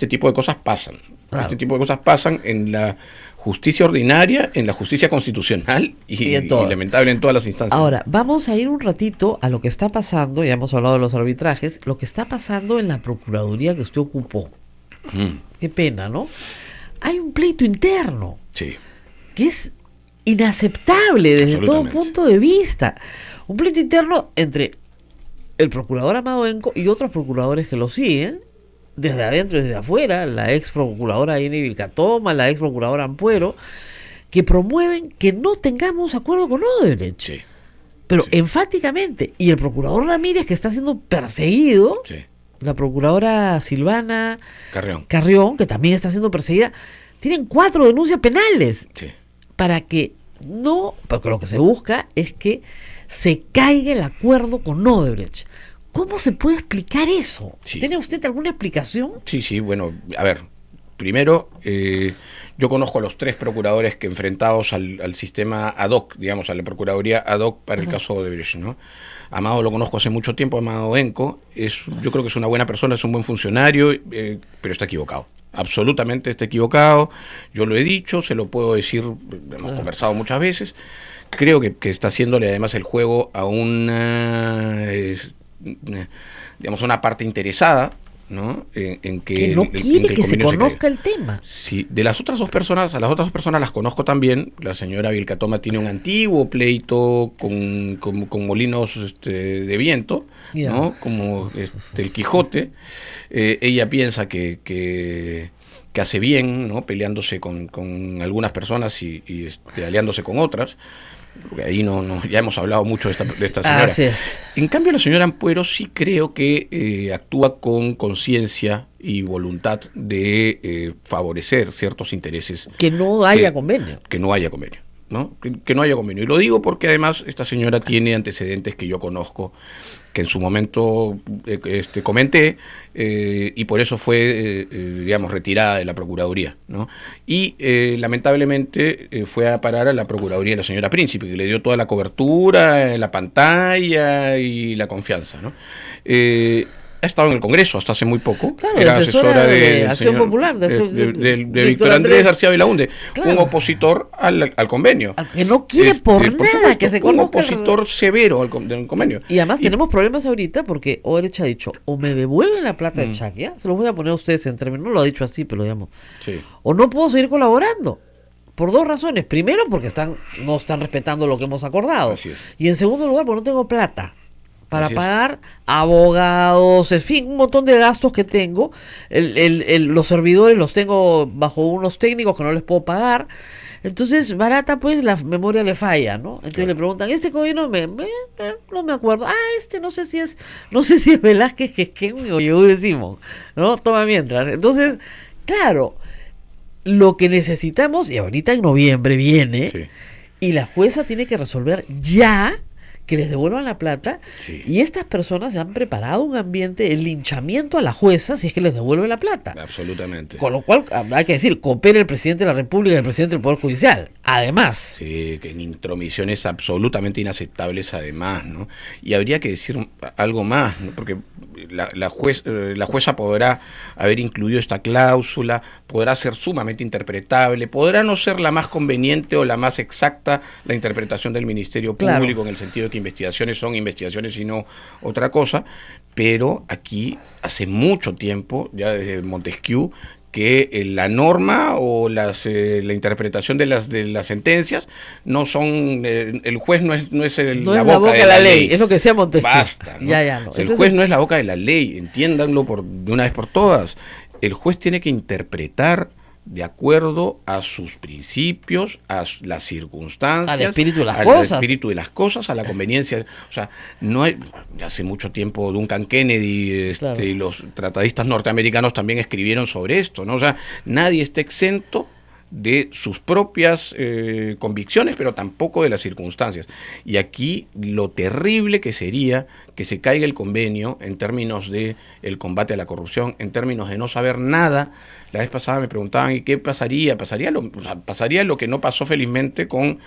tipo de cosas pasan. Claro. Este tipo de cosas pasan en la justicia ordinaria, en la justicia constitucional Y en todo. y lamentable en todas las instancias. Ahora, vamos a ir un ratito a lo que está pasando, ya hemos hablado de los arbitrajes, lo que está pasando en la Procuraduría que usted ocupó. Mm, Qué pena, ¿no? Hay un pleito interno sí, que es inaceptable desde todo Absolutamente. punto de vista. Un pleito interno entre el procurador Amado Enco y otros procuradores que lo siguen, desde adentro y desde afuera, la ex procuradora Ine Vilcatoma, la ex procuradora Ampuero, que promueven que no tengamos acuerdo con Odebrecht. sí, Pero sí. enfáticamente. Y el procurador Ramírez, que está siendo perseguido, sí. la procuradora Silvana Carrión. Carrión, que también está siendo perseguida, tienen 4 denuncias penales Sí. para que no, porque lo que se busca es que se caiga el acuerdo con Odebrecht. ¿Cómo se puede explicar eso? Sí. ¿Tiene usted alguna explicación? Sí, bueno, a ver, primero, yo conozco a los 3 procuradores que enfrentados al sistema ad hoc, digamos, a la Procuraduría ad hoc para el caso de Odebrecht, ¿no? Amado lo conozco hace mucho tiempo, Amado Enco, yo creo que es una buena persona, es un buen funcionario, pero está equivocado. Absolutamente está equivocado. Yo lo he dicho, se lo puedo decir, hemos conversado muchas veces. Creo que está haciéndole además el juego a digamos, una parte interesada, ¿no? En Que no en quiere el que se convenio conozca quede. el tema. Sí, de las otras 2 personas, a las otras 2 personas las conozco también. La señora Vilcatoma tiene un antiguo pleito con molinos de viento, Ya. ¿no? Como el Quijote. Ella piensa que hace bien, ¿no? Peleándose con algunas personas y aliándose con otras. Porque ahí ya hemos hablado mucho de esta señora. Así es. En cambio, la señora Ampuero sí creo que actúa con conciencia y voluntad de favorecer ciertos intereses. Que no haya convenio. Que no haya convenio, ¿no? Que no haya convenio. Y lo digo porque además esta señora tiene antecedentes que yo conozco, que en su momento comenté, y por eso fue, digamos, retirada de la Procuraduría, ¿no? Y lamentablemente fue a parar a la Procuraduría de la señora Príncipe, que le dio toda la cobertura, la pantalla y la confianza, ¿no? Ha estado en el Congreso hasta hace muy poco. Claro, Era asesora de del Acción señor- Popular, de Víctor Víctor Andrés Andrés García Belaunde, Claro. un opositor al convenio. Al que no quiere por nada supuesto, que se un conozca el- opositor severo del convenio. Y además tenemos problemas ahorita porque Odebrecht ha dicho, o me devuelven la plata de Chaquia, se los voy a poner a ustedes en términos, no lo ha dicho así, pero digamos, Sí. o no puedo seguir colaborando. Por 2 razones. Primero, porque no están respetando lo que hemos acordado. Así es. Y en segundo lugar, porque no tengo plata para Así es. pagar abogados, en fin, un montón de gastos que tengo. Los servidores los tengo bajo unos técnicos que no les puedo pagar. Entonces, barata, pues, la memoria le falla, ¿no? Entonces le preguntan, ¿este gobierno no me acuerdo? No sé si es Velázquez, Quezquén o Yehú decimos, ¿no? Toma mientras. Entonces, claro, lo que necesitamos, y ahorita en noviembre viene, Sí. y la jueza tiene que resolver ya que les devuelvan la plata, Sí. y estas personas se han preparado un ambiente de linchamiento a la jueza si es que les devuelve la plata. Absolutamente. Con lo cual, hay que decir, coopera el presidente de la República y el presidente del Poder Judicial. Además, Sí, que en intromisiones absolutamente inaceptables además, ¿no? Y habría que decir algo más, ¿no? Porque la jueza podrá haber incluido esta cláusula, podrá ser sumamente interpretable, podrá no ser la más conveniente o la más exacta la interpretación del Ministerio Público, en el sentido de que investigaciones son investigaciones y no otra cosa, pero aquí hace mucho tiempo, ya desde Montesquieu, que la norma o la interpretación de las sentencias no son, el juez no es la boca de la ley, es lo que decía Montesquieu. Basta, ¿no? No. El juez no es la boca de la ley, entiéndanlo de una vez por todas. El juez tiene que interpretar de acuerdo a sus principios, a las circunstancias, al espíritu de las al cosas. espíritu de las cosas, a la conveniencia. O sea, no hay, hace mucho tiempo Duncan Kennedy Claro. y los tratadistas norteamericanos también escribieron sobre esto, ¿no? O sea, nadie está exento de sus propias convicciones, pero tampoco de las circunstancias. Y aquí lo terrible que sería que se caiga el convenio en términos de el combate a la corrupción, en términos de no saber nada. La vez pasada me preguntaban, ¿y qué pasaría? Pasaría lo que no pasó felizmente con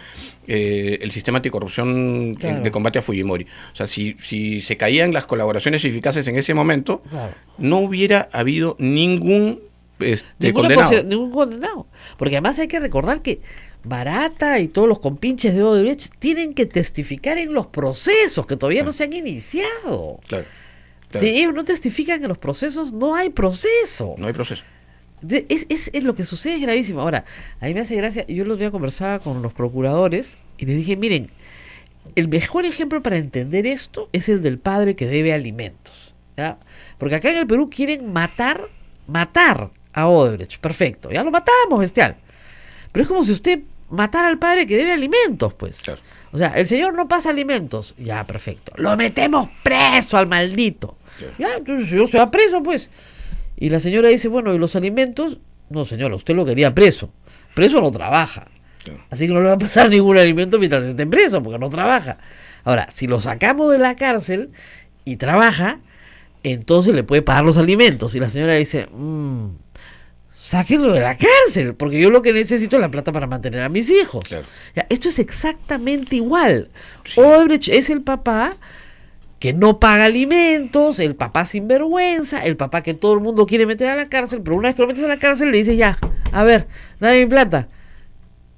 el sistema anticorrupción Claro. de combate a Fujimori. O sea, si se caían las colaboraciones eficaces en ese momento, Claro. no hubiera habido ningún Ningún condenado. Porque además hay que recordar que Barata y todos los compinches de Odebrecht tienen que testificar en los procesos que todavía no se han iniciado. Claro. Si ellos no testifican en los procesos, no hay proceso. No hay proceso. Es lo que sucede es gravísimo. Ahora, a mí me hace gracia, yo el otro día conversaba con los procuradores y les dije, miren, el mejor ejemplo para entender esto es el del padre que debe alimentos, ¿ya? Porque acá en el Perú quieren matar a Odebrecht, perfecto, ya lo matamos, bestial. Pero es como si usted matara al padre que debe alimentos, pues. Claro. O sea, el señor no pasa alimentos, ya, perfecto. Lo metemos preso al maldito. Claro. Ya, entonces yo se va preso, pues. Y la señora dice, bueno, ¿y los alimentos? No, señora, usted lo quería preso. Preso no trabaja. Claro. Así que no le va a pasar ningún alimento mientras esté preso, porque no trabaja. Ahora, si lo sacamos de la cárcel y trabaja, entonces le puede pagar los alimentos. Y la señora dice, sáquenlo de la cárcel, porque yo lo que necesito es la plata para mantener a mis hijos. Claro. Ya, esto es exactamente igual. Sí. Odebrecht es el papá que no paga alimentos, el papá sinvergüenza, el papá que todo el mundo quiere meter a la cárcel, pero una vez que lo metes a la cárcel le dices, ya, a ver, dame mi plata.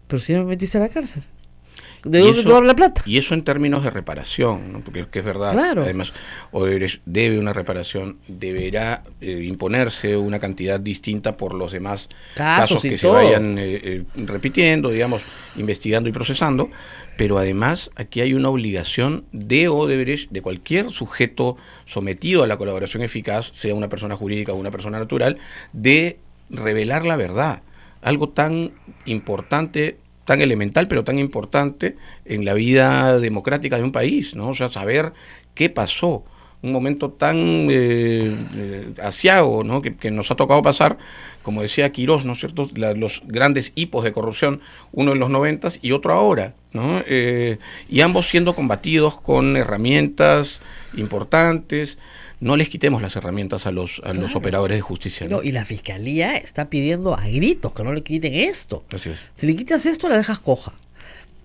Pero si ya me metiste a la cárcel, ¿de dónde te va la plata? Y eso en términos de reparación, ¿no? Porque es verdad. Claro. Además, Odebrecht debe una reparación, deberá imponerse una cantidad distinta por los demás casos y que todo. se vayan repitiendo, digamos, investigando y procesando. Pero además aquí hay una obligación de Odebrecht, de cualquier sujeto sometido a la colaboración eficaz, sea una persona jurídica o una persona natural, de revelar la verdad. Algo tan importante, tan elemental, pero tan importante en la vida democrática de un país, ¿no? O sea, saber qué pasó. Un momento tan aciago, ¿no? que nos ha tocado pasar, como decía Quirós, ¿no es cierto? Los grandes hipos de corrupción, uno en los 90s y otro ahora, ¿no? Y ambos siendo combatidos con herramientas importantes. No les quitemos las herramientas a los operadores de justicia, ¿no? No, y la fiscalía está pidiendo a gritos que no le quiten esto. Así es. Si le quitas esto, la dejas coja.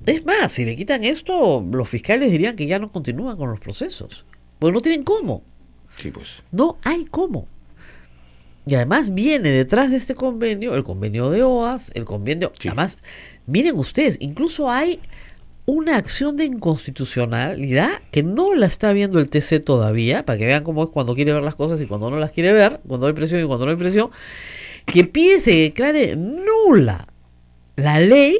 Es más, si le quitan esto, los fiscales dirían que ya no continúan con los procesos. Porque no tienen cómo. Sí, pues. No hay cómo. Y además viene detrás de este convenio, el convenio de OAS, el convenio... Sí. Además, miren ustedes, incluso hay una acción de inconstitucionalidad que no la está viendo el TC todavía, para que vean cómo es cuando quiere ver las cosas y cuando no las quiere ver, cuando hay presión y cuando no hay presión, que pide se declare nula la ley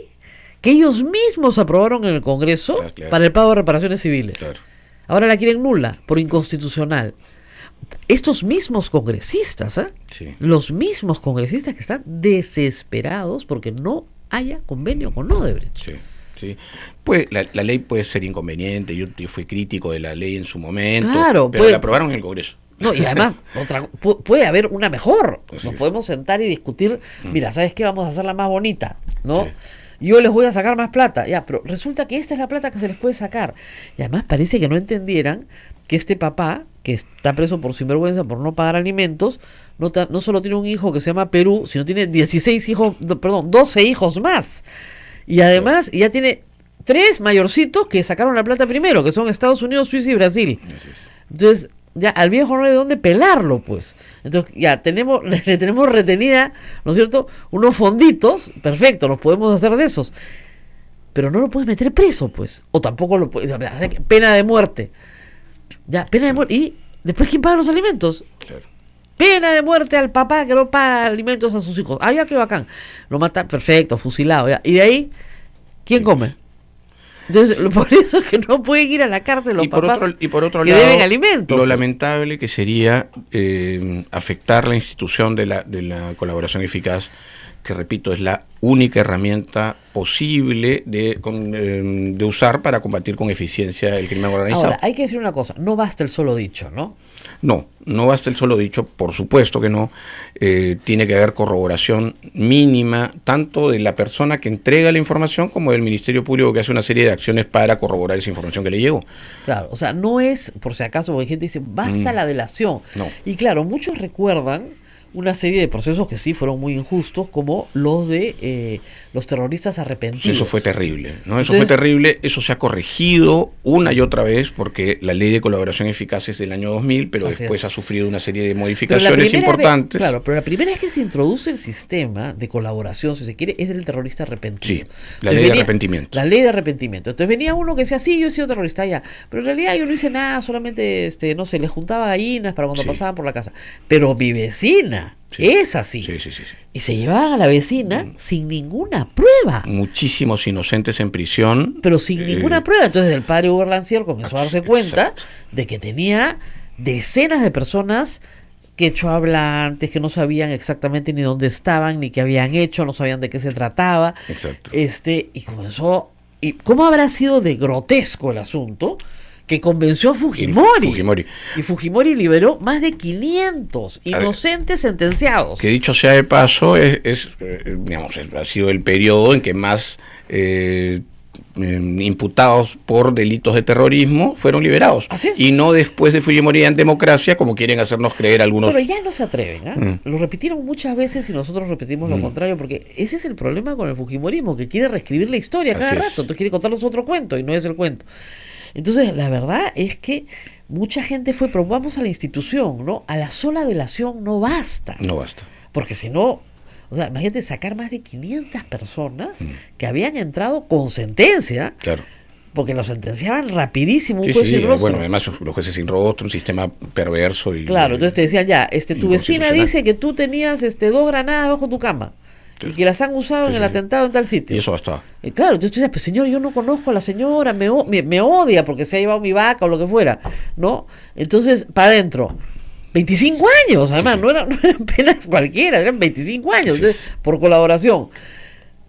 que ellos mismos aprobaron en el Congreso Claro. para el pago de reparaciones civiles. Claro. Ahora la quieren nula, por inconstitucional. Estos mismos congresistas, Sí. los mismos congresistas que están desesperados porque no haya convenio con Odebrecht. Sí, sí. Pues la ley puede ser inconveniente. Yo fui crítico de la ley en su momento, Claro, pero puede- la aprobaron en el Congreso. No, y además, puede haber una mejor. Así Nos es. podemos sentar y discutir, mira, ¿sabes qué? Vamos a hacerla más bonita, ¿no? Sí. Yo les voy a sacar más plata, ya, pero resulta que esta es la plata que se les puede sacar. Y además parece que no entendieran que este papá, que está preso por sinvergüenza, por no pagar alimentos, no solo tiene un hijo que se llama Perú, sino tiene 12 hijos más. Y además ya tiene 3 mayorcitos que sacaron la plata primero, que son Estados Unidos, Suiza y Brasil. Así es. Entonces, ya al viejo no hay de dónde pelarlo, pues. Entonces ya le tenemos retenida, ¿no es cierto?, unos fonditos, perfecto, los podemos hacer de esos, pero no lo puedes meter preso, pues, o tampoco lo puedes hacer pena de muerte, ya, pena de muerte, y después ¿quién paga los alimentos? Claro. Pena de muerte al papá que no paga alimentos a sus hijos. Ah, ya, qué bacán. Lo matan, perfecto, fusilado, ya. Y de ahí, ¿quién come? Entonces, por eso es que no pueden ir a la cárcel los papás por otro que lado, deben alimentos. lo lamentable que sería afectar la institución de la colaboración eficaz, que repito, es la única herramienta posible de usar para combatir con eficiencia el crimen organizado. Ahora, hay que decir una cosa, no basta el solo dicho, ¿no? No basta el solo dicho, por supuesto que no. Tiene que haber corroboración mínima, tanto de la persona que entrega la información como del Ministerio Público, que hace una serie de acciones para corroborar esa información que le llegó. Claro, o sea, no es, por si acaso, porque hay gente que dice, basta la delación. No. Y claro, muchos recuerdan una serie de procesos que sí fueron muy injustos, como los de los terroristas arrepentidos. Eso fue terrible, ¿no? Eso Entonces, fue terrible, eso se ha corregido una y otra vez, porque la ley de colaboración eficaz es del año 2000, pero así después es. ha sufrido una serie de Pero la modificaciones primera importantes. claro, pero la primera vez que se introduce el sistema de colaboración, si se quiere, es del terrorista arrepentido. Sí, la ley de arrepentimiento. La ley de arrepentimiento. Entonces venía uno que decía, sí, yo he sido terrorista ya, pero en realidad yo no hice nada, solamente, no sé, les juntaba gallinas para cuando Sí. pasaban por la casa. Pero mi vecina es así. Sí. Y se llevaban a la vecina sin ninguna prueba. Muchísimos inocentes en prisión. Pero sin ninguna prueba. Entonces el padre Hugo Lancier comenzó a darse cuenta de que tenía decenas de personas quechua-hablantes que no sabían exactamente ni dónde estaban, ni qué habían hecho, no sabían de qué se trataba. Exacto. Y comenzó... ¿Y cómo habrá sido de grotesco el asunto? Que convenció a Fujimori. Y Fujimori liberó más de 500 inocentes sentenciados. Que dicho sea de paso, ha sido el periodo en que más imputados por delitos de terrorismo fueron liberados. Así es. Y no después de Fujimori en democracia, como quieren hacernos creer algunos. Pero ya no se atreven, Lo repitieron muchas veces y nosotros repetimos lo contrario, porque ese es el problema con el Fujimorismo, que quiere reescribir la historia cada rato, entonces quiere contarnos otro cuento y no es el cuento. Entonces, la verdad es que mucha gente pero vamos a la institución, ¿no? A la sola delación no basta. No basta. Porque si no, o sea, imagínate sacar más de 500 personas que habían entrado con sentencia. Claro. Porque los sentenciaban rapidísimo, un Sí, juez sin rostro. bueno, además los jueces sin rostro, un sistema perverso. Claro, entonces te decían ya, tu vecina dice que tú tenías 2 granadas bajo tu cama. Y que las han usado en el atentado en tal sitio. Y eso bastaba. Y claro, entonces tú dices, pues señor, yo no conozco a la señora, me odia porque se ha llevado mi vaca o lo que fuera, ¿no? Entonces, para adentro. 25 años, además, no eran penas cualquiera, eran 25 años, entonces, por colaboración.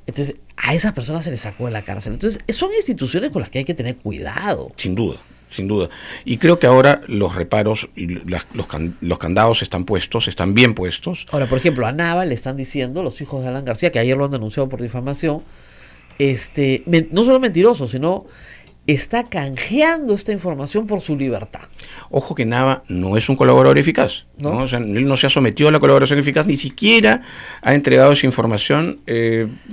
Entonces, a esas personas se les sacó de la cárcel. Entonces, son instituciones con las que hay que tener cuidado. Sin duda. Y creo que ahora los reparos y los candados están puestos, están bien puestos. Ahora, por ejemplo, a Nava le están diciendo los hijos de Alan García, que ayer lo han denunciado por difamación, no solo mentiroso, sino está canjeando esta información por su libertad. Ojo que Nava no es un colaborador eficaz, ¿no? O sea, él no se ha sometido a la colaboración eficaz, ni siquiera ha entregado esa información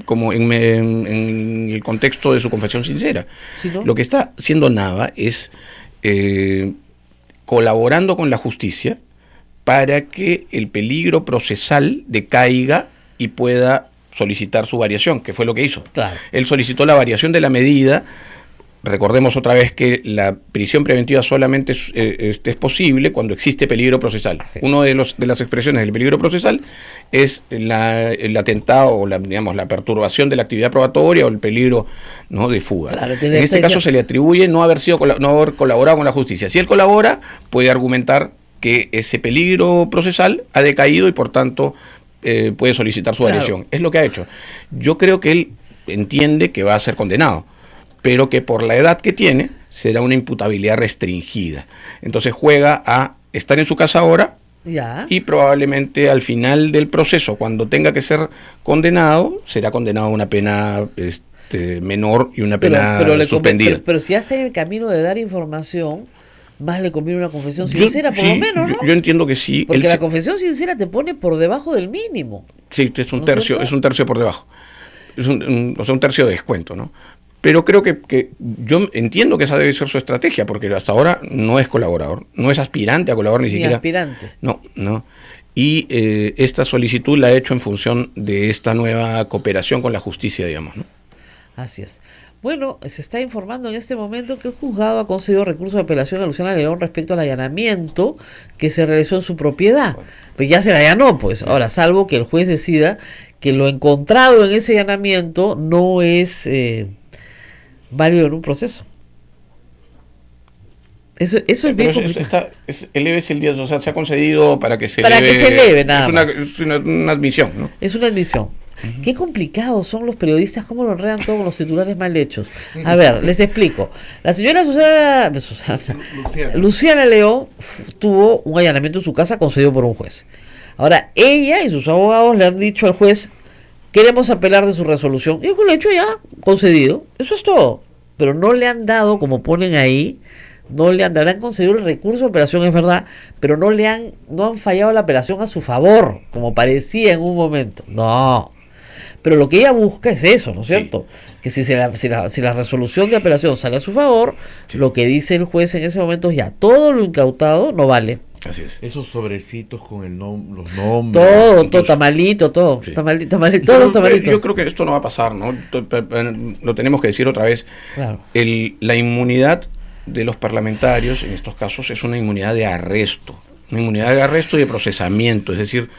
como en el contexto de su confesión sincera. ¿Sí, no? Lo que está haciendo Nava es colaborando con la justicia para que el peligro procesal decaiga y pueda solicitar su variación, que fue lo que hizo. Claro. Él solicitó la variación de la medida. Recordemos otra vez que la prisión preventiva solamente es posible cuando existe peligro procesal. Uno de las expresiones del peligro procesal es el atentado o la perturbación de la actividad probatoria o el peligro, ¿no?, de fuga. Claro, en este caso se le atribuye no haber colaborado con la justicia. Si él colabora, puede argumentar que ese peligro procesal ha decaído y por tanto puede solicitar su variación. Es lo que ha hecho. Yo creo que él entiende que va a ser condenado, pero que por la edad que tiene será una imputabilidad restringida. Entonces juega a estar en su casa ahora y probablemente al final del proceso, cuando tenga que ser condenado, será condenado a una pena menor y una pena suspendida. Pero si ya está en el camino de dar información, más le conviene una confesión sincera, por lo menos, ¿no? Yo entiendo que sí. Porque la confesión sincera te pone por debajo del mínimo. Sí, es un tercio por debajo. Es un tercio de descuento, ¿no? Pero creo que yo entiendo que esa debe ser su estrategia, porque hasta ahora no es colaborador, no es aspirante a colaborador ni siquiera. aspirante. No. Y esta solicitud la ha hecho en función de esta nueva cooperación con la justicia, digamos, ¿no? Así es. Bueno, se está informando en este momento que el juzgado ha concedido recurso de apelación a Luciana León respecto al allanamiento que se realizó en su propiedad. Bueno. Pues ya se la allanó, pues. Ahora, salvo que el juez decida que lo encontrado en ese allanamiento no es válido en un proceso. Eso es bien complicado. Eleve el día, o sea, se ha concedido para que se Para eleve. que se eleve, nada más. Es una admisión, ¿no? Es una admisión. Qué complicados son los periodistas, cómo lo enredan todo con los titulares mal hechos. A ver, les explico. La señora Luciana León tuvo un allanamiento en su casa concedido por un juez. Ahora, ella y sus abogados le han dicho al juez, queremos apelar de su resolución. Y el juez le ha dicho ya, concedido. Eso es todo. Pero no le han dado, como ponen ahí, le han concedido el recurso de apelación, es verdad, pero no han fallado la apelación a su favor, como parecía en un momento. No. Pero lo que ella busca es eso, ¿no es cierto? Que si la resolución de apelación sale a su favor, lo que dice el juez en ese momento es ya, todo lo incautado no vale. Así es. Esos sobrecitos con los nombres. Todo, tamalito, todo. Sí. Todos los tamalitos. Yo creo que esto no va a pasar, ¿no? Lo tenemos que decir otra vez. Claro. La inmunidad de los parlamentarios, en estos casos, es una inmunidad de arresto. Una inmunidad de arresto y de procesamiento, es decir,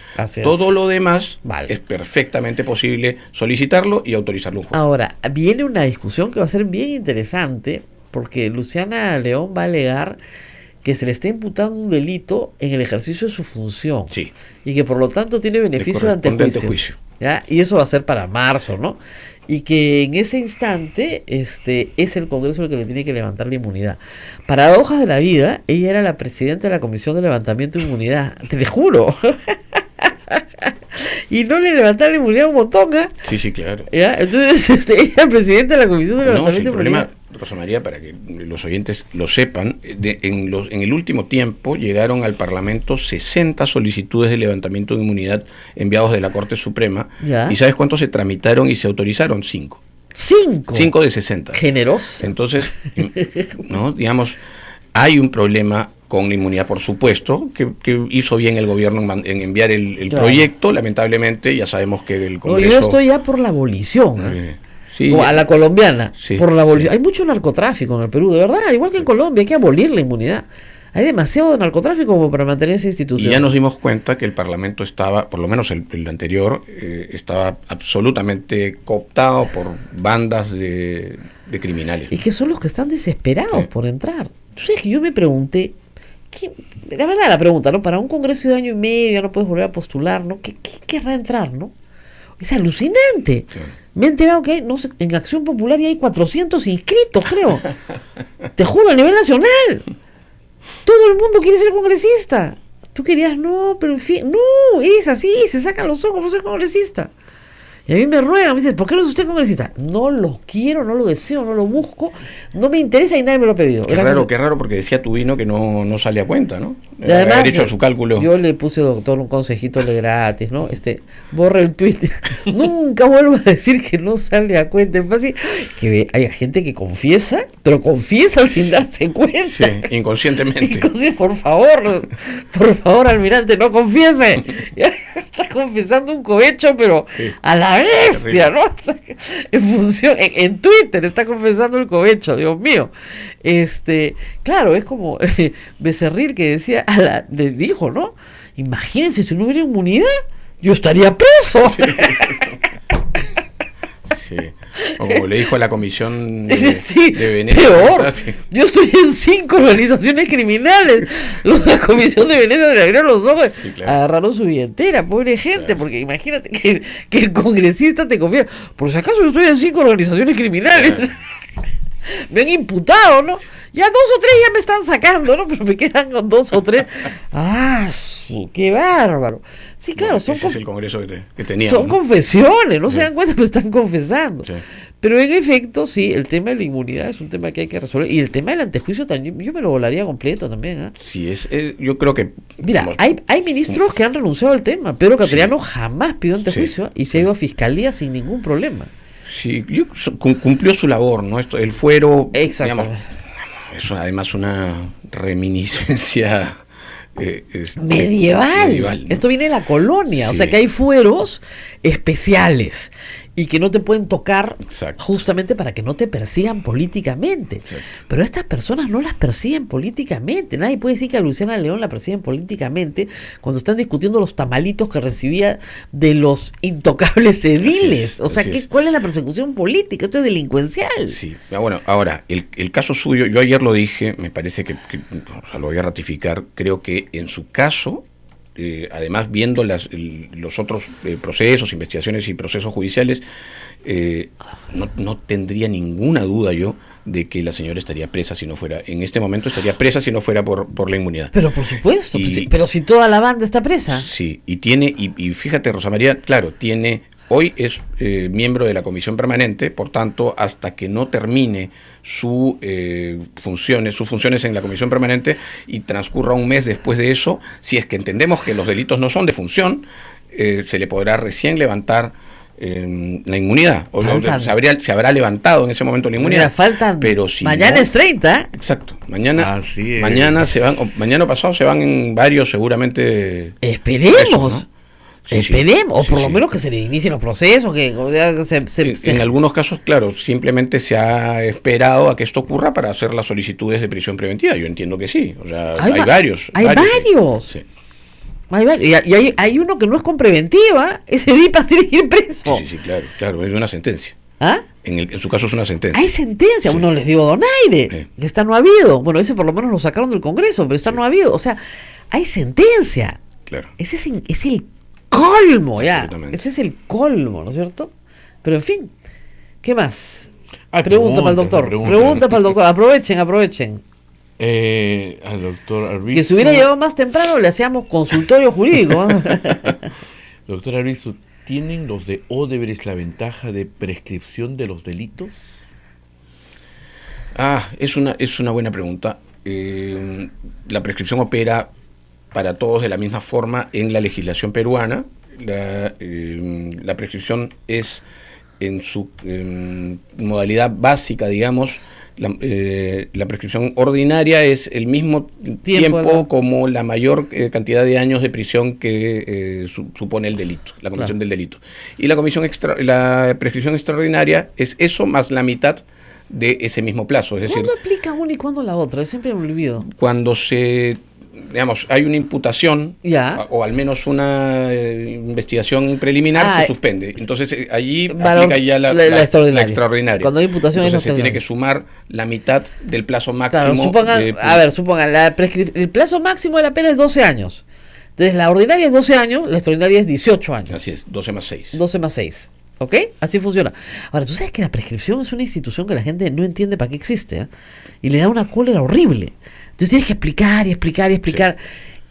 todo lo demás es perfectamente posible solicitarlo y autorizarlo un juez. Ahora, viene una discusión que va a ser bien interesante, porque Luciana León va a alegar que se le está imputando un delito en el ejercicio de su función, Sí. y que por lo tanto tiene beneficio de antejuicio. ¿Ya? Y eso va a ser para marzo, ¿no? Y que en ese instante es el Congreso el que le tiene que levantar la inmunidad. Paradojas de la vida, ella era la presidenta de la Comisión de Levantamiento de Inmunidad, te lo juro. Y no le levantaron la inmunidad a un montón, ¿eh? Sí, claro. ¿Ya? Entonces, ella es presidenta de la Comisión de Levantamiento de Inmunidad. Rosa María, para que los oyentes lo sepan, en el último tiempo llegaron al Parlamento 60 solicitudes de levantamiento de inmunidad enviados de la Corte Suprema. Ya. ¿Y sabes cuántos se tramitaron y se autorizaron? 5. 5. 5 de 60. Generoso. Entonces, ¿no? Digamos, hay un problema con la inmunidad, por supuesto, que hizo bien el gobierno en enviar el Claro. proyecto. Lamentablemente, ya sabemos que el No, Congreso... yo estoy ya por la abolición, ¿eh? Sí, O a la colombiana, Sí, por la abolición. sí. Hay mucho narcotráfico en el Perú, de verdad, igual que en Colombia, hay que abolir la inmunidad. Hay demasiado narcotráfico como para mantener esa y institución. ya nos dimos cuenta que el Parlamento estaba, por lo menos el anterior, estaba absolutamente cooptado por bandas de criminales. Y que son los que están desesperados Sí. por entrar. Entonces yo me pregunté, la verdad la pregunta, ¿no? Para un congreso de año y medio ya no puedes volver a postular, ¿no? ¿Qué querrá entrar, no? Es alucinante. Sí. Me he enterado que no sé, en Acción Popular ya hay 400 inscritos, creo. Te juro, a nivel nacional. Todo el mundo quiere ser congresista. Tú querías, no, pero en fin, no, es así, se sacan los ojos por ser congresista. Y a mí me ruegan, me dicen, ¿por qué no es usted congresista? No lo quiero, no lo deseo, no lo busco, no me interesa y nadie me lo ha pedido. Qué raro, porque decía Tubino que no sale a cuenta, ¿no? Y además, Haber hecho su cálculo. Yo le puse, doctor, un consejito de gratis, ¿no? Borra el tweet. Nunca vuelvo a decir que no sale a cuenta. Es fácil que hay gente que confiesa, pero confiesa sin darse cuenta. Sí, inconscientemente. Por favor, almirante, no confiese. Está confesando un cohecho, pero Sí. a la bestia, ¿no? En función, en Twitter está confesando el cohecho, Dios mío. Claro, es como Becerril que decía, le dijo, ¿no? Imagínense si no hubiera inmunidad, yo estaría preso. Sí. O como le dijo a la comisión Sí, de Venecia. peor. Sí. Yo estoy en 5 organizaciones criminales. La comisión de Venecia le abrieron los ojos. Sí, claro. Agarraron su billetera, pobre gente, Claro. porque imagínate que el congresista te confía. Por si acaso yo estoy en 5 organizaciones criminales. Claro. Me han imputado, ¿no? Ya 2 o 3 ya me están sacando, ¿no? Pero me quedan con 2 o 3. ¡Ah! ¡Qué bárbaro! Sí, claro, Bueno, son ese es el congreso que teníamos, son ¿no? confesiones, no Sí. se dan cuenta, me están confesando. Sí. Pero en efecto, sí, el tema de la inmunidad es un tema que hay que resolver. Y el tema del antejuicio también, yo me lo volaría completo también. ¿Eh? Sí, yo creo que... Mira, digamos, hay ministros que han renunciado al tema. Pedro Cateriano jamás pidió antejuicio y se ha ido a fiscalía sin ningún problema. Sí, cumplió su labor, ¿no? El fuero, Exactamente. digamos, es además una reminiscencia Medieval. ¿no? Esto viene de la colonia, o Sí. sea que hay fueros especiales y que no te pueden tocar Exacto. justamente para que no te persigan políticamente. Exacto. Pero estas personas no las persiguen políticamente. Nadie puede decir que a Luciana León la persiguen políticamente cuando están discutiendo los tamalitos que recibía de los intocables ediles. O sea, así es. ¿cuál es la persecución política? Esto es delincuencial. Sí, bueno, ahora, el caso suyo, yo ayer lo dije, me parece que o sea, lo voy a ratificar, creo que en su caso, además viendo los otros procesos, investigaciones y procesos judiciales, no tendría ninguna duda yo de que la señora estaría presa si no fuera, en este momento estaría presa si no fuera por la inmunidad. Pero por supuesto, Y- pues sí, pero si toda la banda está presa. Sí, y fíjate, Rosa María, claro, hoy es miembro de la comisión permanente, por tanto, hasta que no termine sus funciones en la comisión permanente y transcurra un mes después de eso, si es que entendemos que los delitos no son de función, se le podrá recién levantar la inmunidad. Se habrá levantado en ese momento la inmunidad. Mira, faltan. Pero si mañana no- es 30. Exacto. Mañana, Así es. mañana mañana pasado se van en varios seguramente. Esperemos. Eso, ¿no? Sí, sí. Esperemos. O Sí, por sí. lo menos que se le inicien los procesos. Que o sea, En algunos casos, claro, simplemente se ha esperado a que esto ocurra para hacer las solicitudes de prisión preventiva. Yo entiendo que sí. O sea, hay varios. Hay varios. Sí. Hay varios. Y hay uno que no es con preventiva. Ese DIPAS tiene que ir preso. Sí, claro, es una sentencia. ¿Ah? En su caso es una sentencia. Hay sentencia, Sí. uno les dio donaire, Sí. que esta no ha habido. Bueno, ese por lo menos lo sacaron del Congreso, pero esta Sí. no ha habido. O sea, hay sentencia. Claro. Ese es el colmo, ya. Absolutamente. Ese es el colmo, ¿no es cierto? Pero en fin, ¿qué más? Hay Pregunta para el doctor. Pregunta para el doctor. Aprovechen. Al doctor Arbizu. Que si hubiera llegado más temprano le hacíamos consultorio jurídico. ¿eh? Doctor Arbizu, ¿tienen los de Odebrecht la ventaja de prescripción de los delitos? Es una buena pregunta. La prescripción opera para todos de la misma forma en la legislación peruana. La prescripción es en su modalidad básica, digamos. La prescripción ordinaria es el mismo tiempo como la mayor cantidad de años de prisión que supone el delito, la comisión del delito. Y la prescripción extraordinaria es eso más la mitad de ese mismo plazo. Es decir, ¿Cuándo aplica una y cuándo la otra? Yo siempre me olvido. cuando hay una imputación Ya. o al menos una investigación preliminar, se suspende. Entonces allí aplica ya la extraordinaria. Cuando hay imputación entonces se tiene que sumar la mitad del plazo máximo. Claro, supongan, el plazo máximo de la pena es 12 años. Entonces la ordinaria es 12 años, la extraordinaria es 18 años. Así es, 12 más 6. 12 más 6. ¿Ok? Así funciona. Ahora, tú sabes que la prescripción es una institución que la gente no entiende para qué existe, ¿eh? Y le da una cólera horrible. Entonces tienes que explicar y explicar y explicar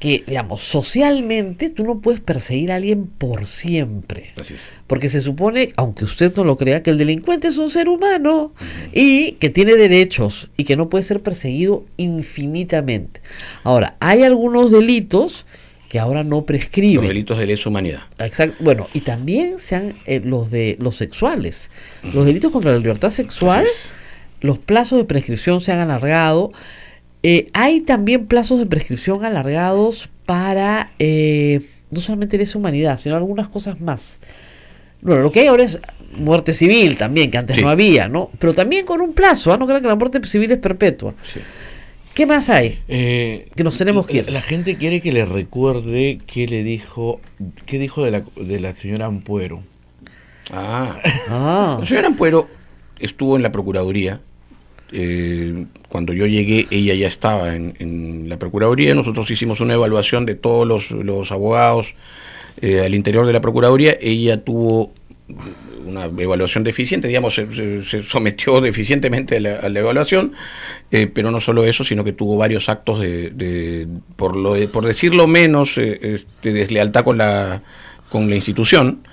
que, digamos, socialmente tú no puedes perseguir a alguien por siempre. Así es. Porque se supone, aunque usted no lo crea, que el delincuente es un ser humano y que tiene derechos y que no puede ser perseguido infinitamente. Ahora, hay algunos delitos que ahora no prescriben. Los delitos de lesa humanidad. Exacto. Bueno, y también los sexuales. Los delitos contra la libertad sexual, Así es. los plazos de prescripción se han alargado. Hay también plazos de prescripción alargados para no solamente lesa humanidad, sino algunas cosas más. Bueno, lo que hay ahora es muerte civil también, que antes no había, ¿no? Pero también con un plazo, ¿ah? No crean que la muerte civil es perpetua. Sí. ¿Qué más hay? Que nos tenemos que ir. La gente quiere que le recuerde qué dijo de la señora Ampuero. La señora Ampuero estuvo en la Procuraduría. Cuando yo llegué, ella ya estaba en la Procuraduría. Nosotros hicimos una evaluación de todos los abogados al interior de la Procuraduría. Ella tuvo una evaluación deficiente, digamos, se sometió deficientemente a la evaluación, pero no solo eso, sino que tuvo varios actos por decirlo menos, deslealtad con la institución.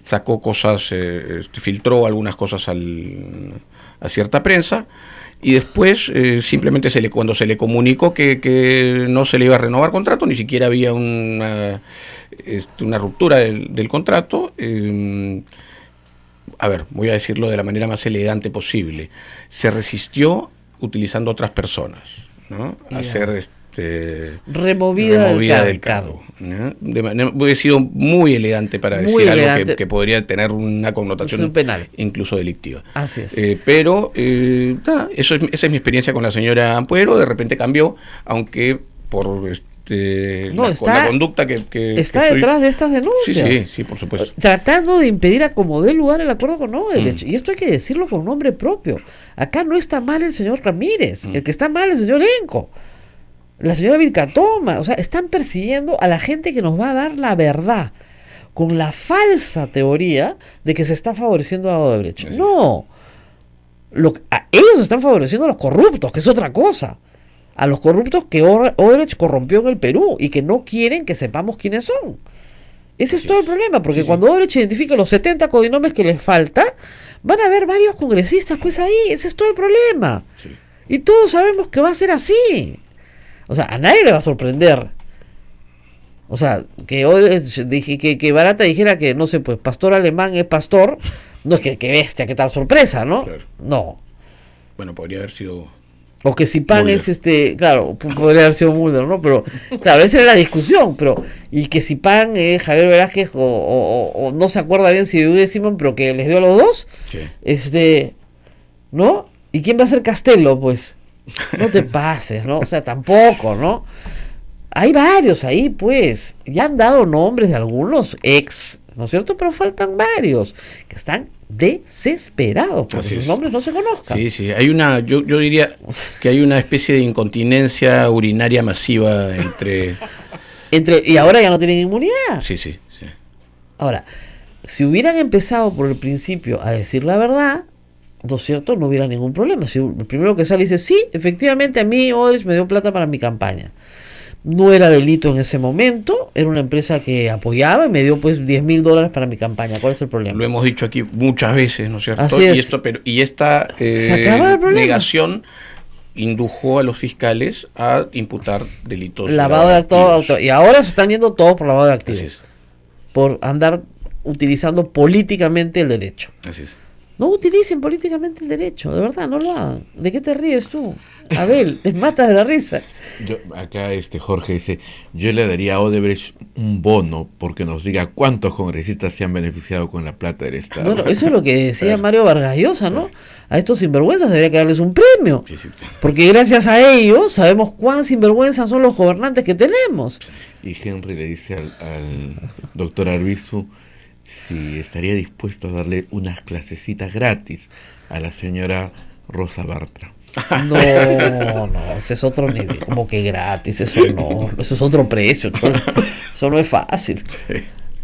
Sacó cosas, filtró algunas cosas a cierta prensa, y después simplemente cuando se le comunicó que no se le iba a renovar contrato, ni siquiera había una ruptura del contrato, a ver, voy a decirlo de la manera más elegante posible, se resistió utilizando otras personas, ¿no? Ya. A ser Removida del cargo. ¿No? He sido muy elegante para Muy decir elegante. algo que podría tener una Es connotación un penal. incluso delictiva. Así es. Pero esa es mi experiencia con la señora Ampuero. De repente cambió, aunque por la conducta que está estoy- detrás de estas denuncias. Sí, por supuesto. Tratando de impedir a como dé lugar el acuerdo con Odebrecht. Y esto hay que decirlo con nombre propio. Acá no está mal el señor Ramírez. El que está mal es el señor Enco. La señora Vilcatoma. O sea, están persiguiendo a la gente que nos va a dar la verdad, con la falsa teoría de que se está favoreciendo a Odebrecht. Así No. Ellos están favoreciendo a los corruptos, que es otra cosa. A los corruptos que Odebrecht corrompió en el Perú y que no quieren que sepamos quiénes son. Ese es Así todo es. el problema, porque Sí, cuando Odebrecht identifique los 70 codinombres que les falta, van a haber varios congresistas pues ahí. Ese es todo el problema. Sí. Y todos sabemos que va a ser así. O sea, a nadie le va a sorprender. O sea, que Barata dijera que, no sé, pues Pastor Alemán es pastor, no es que bestia, qué tal sorpresa, ¿no? Claro. No. Bueno, podría haber sido... O que si Pan Mulder. es claro, podría haber sido Mulder, ¿no? Pero, claro, esa era la discusión, pero, y que si Pan es Javier Velázquez o no se acuerda bien si vive Simón, pero que les dio a los dos, Sí. ¿no? ¿Y quién va a ser Castelo, pues? No te pases, ¿no? O sea, tampoco, ¿no? Hay varios ahí, pues, ya han dado nombres de algunos ex, ¿no es cierto? Pero faltan varios que están desesperados porque Así sus es. nombres no se conozcan. Sí, sí. Hay yo diría que hay una especie de incontinencia urinaria masiva entre... Y ahora ya no tienen inmunidad. Sí, sí, sí. Ahora, si hubieran empezado por el principio a decir la verdad, ¿no es cierto? No hubiera ningún problema. Si el primero que sale dice, sí, efectivamente a mí Odebrecht me dio plata para mi campaña. No era delito en ese momento, era una empresa que apoyaba y me dio pues $10,000 para mi campaña. ¿Cuál es el problema? Lo hemos dicho aquí muchas veces, ¿no es cierto? Así es. Y esta Se acaba el problema. negación indujo a los fiscales a imputar delitos. Lavado de activos. Y ahora se están yendo todos por lavado de activos. Así es, Por andar utilizando políticamente el derecho. así es. No utilicen políticamente el derecho, de verdad, no lo hagan. ¿De qué te ríes tú? Abel, te matas de la risa. Acá Jorge dice, yo le daría a Odebrecht un bono porque nos diga cuántos congresistas se han beneficiado con la plata del Estado. Bueno, eso es lo que decía Mario Vargas Llosa, ¿no? A estos sinvergüenzas debería que darles un premio. Sí, sí, sí. Porque gracias a ellos sabemos cuán sinvergüenzas son los gobernantes que tenemos. Y Henry le dice al doctor Arbizu si estaría dispuesto a darle unas clasecitas gratis a la señora Rosa Bartra. No, ese es otro nivel, como que gratis, eso es otro precio, cholo. Eso no es fácil.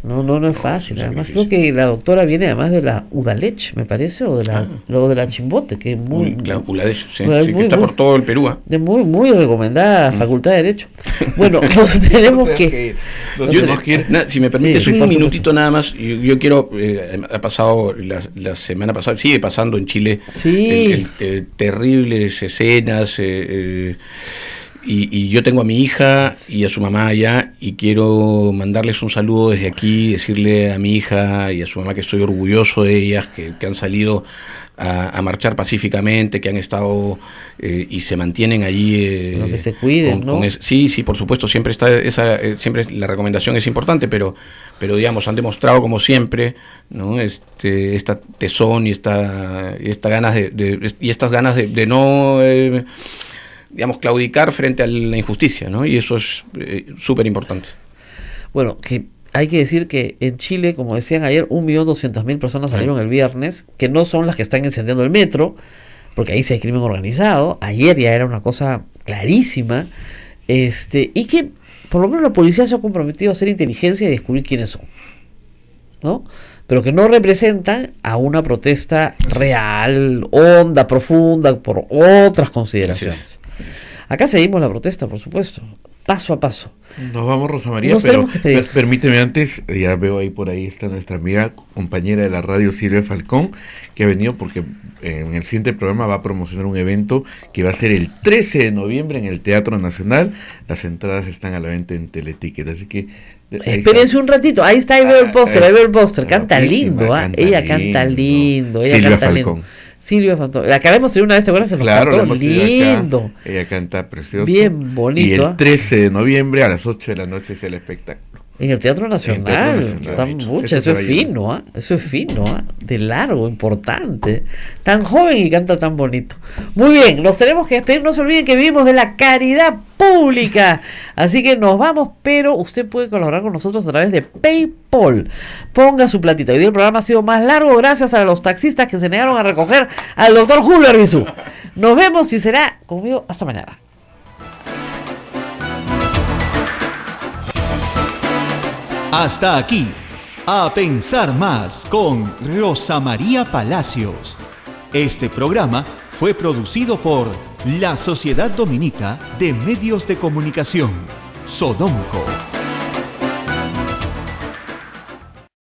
No es fácil. Además creo que la doctora viene además de la Udalech, me parece, o de la Chimbote, que es muy, Claro, Uladesh, sí, muy- que muy- está muy- por todo el Perú. ¿Ah? de muy recomendada Facultad de Derecho. Bueno, nos tenemos que Si me permites Sí, un por minutito supuesto. nada más, yo quiero, ha pasado la semana pasada, sigue pasando en Chile Sí. terribles escenas, y yo tengo a mi hija y a su mamá allá y quiero mandarles un saludo desde aquí, decirle a mi hija y a su mamá que estoy orgulloso de ellas, que han salido a marchar pacíficamente, que han estado y se mantienen allí. Pero que se cuiden, ¿no? Sí, por supuesto, siempre está siempre la recomendación es importante, pero digamos, han demostrado como siempre, ¿no? Esta tesón y estas ganas de no digamos, claudicar frente a la injusticia, ¿no? Y eso es súper importante. Bueno, que hay que decir que en Chile, como decían ayer, 1.200.000 personas salieron el viernes, que no son las que están encendiendo el metro, porque ahí sí hay crimen organizado. Ayer ya era una cosa clarísima, y que por lo menos la policía se ha comprometido a hacer inteligencia y descubrir quiénes son, ¿no? Pero que no representan a una protesta real, honda, profunda, por otras consideraciones. Acá seguimos la protesta, por supuesto, paso a paso. Nos vamos, Rosa María, Nos pero tenemos que pedir. permíteme antes, ya veo ahí por ahí está nuestra amiga, compañera de la radio Silvia Falcón, que ha venido porque en el siguiente programa va a promocionar un evento que va a ser el 13 de noviembre en el Teatro Nacional. Las entradas están a la venta en Teleticket, así que Espérense un ratito, ahí está, ahí veo el póster, canta lindo, ella canta lindo, ella Silvia canta Falcón. lindo. Silvia Falcón, la que habíamos tenido una vez, ¿te acuerdas que nos Claro, la cantó? hemos tenido Lindo. acá. Ella canta precioso. Bien bonito. Y el 13 de noviembre a las 8 de la noche es el espectáculo. En el Teatro Nacional, Nacional. eso se va es a llenar. fino, eso es fino, de largo, importante, tan joven y canta tan bonito. Muy bien, los tenemos que despedir, no se olviden que vivimos de la caridad pública, así que nos vamos, pero usted puede colaborar con nosotros a través de PayPal. Ponga su platita. Hoy día el programa ha sido más largo gracias a los taxistas que se negaron a recoger al doctor Julio Arbizú. Nos vemos y será conmigo hasta mañana. Hasta aquí, A Pensar Más con Rosa María Palacios. Este programa fue producido por la Sociedad Dominica de Medios de Comunicación, Sodomco.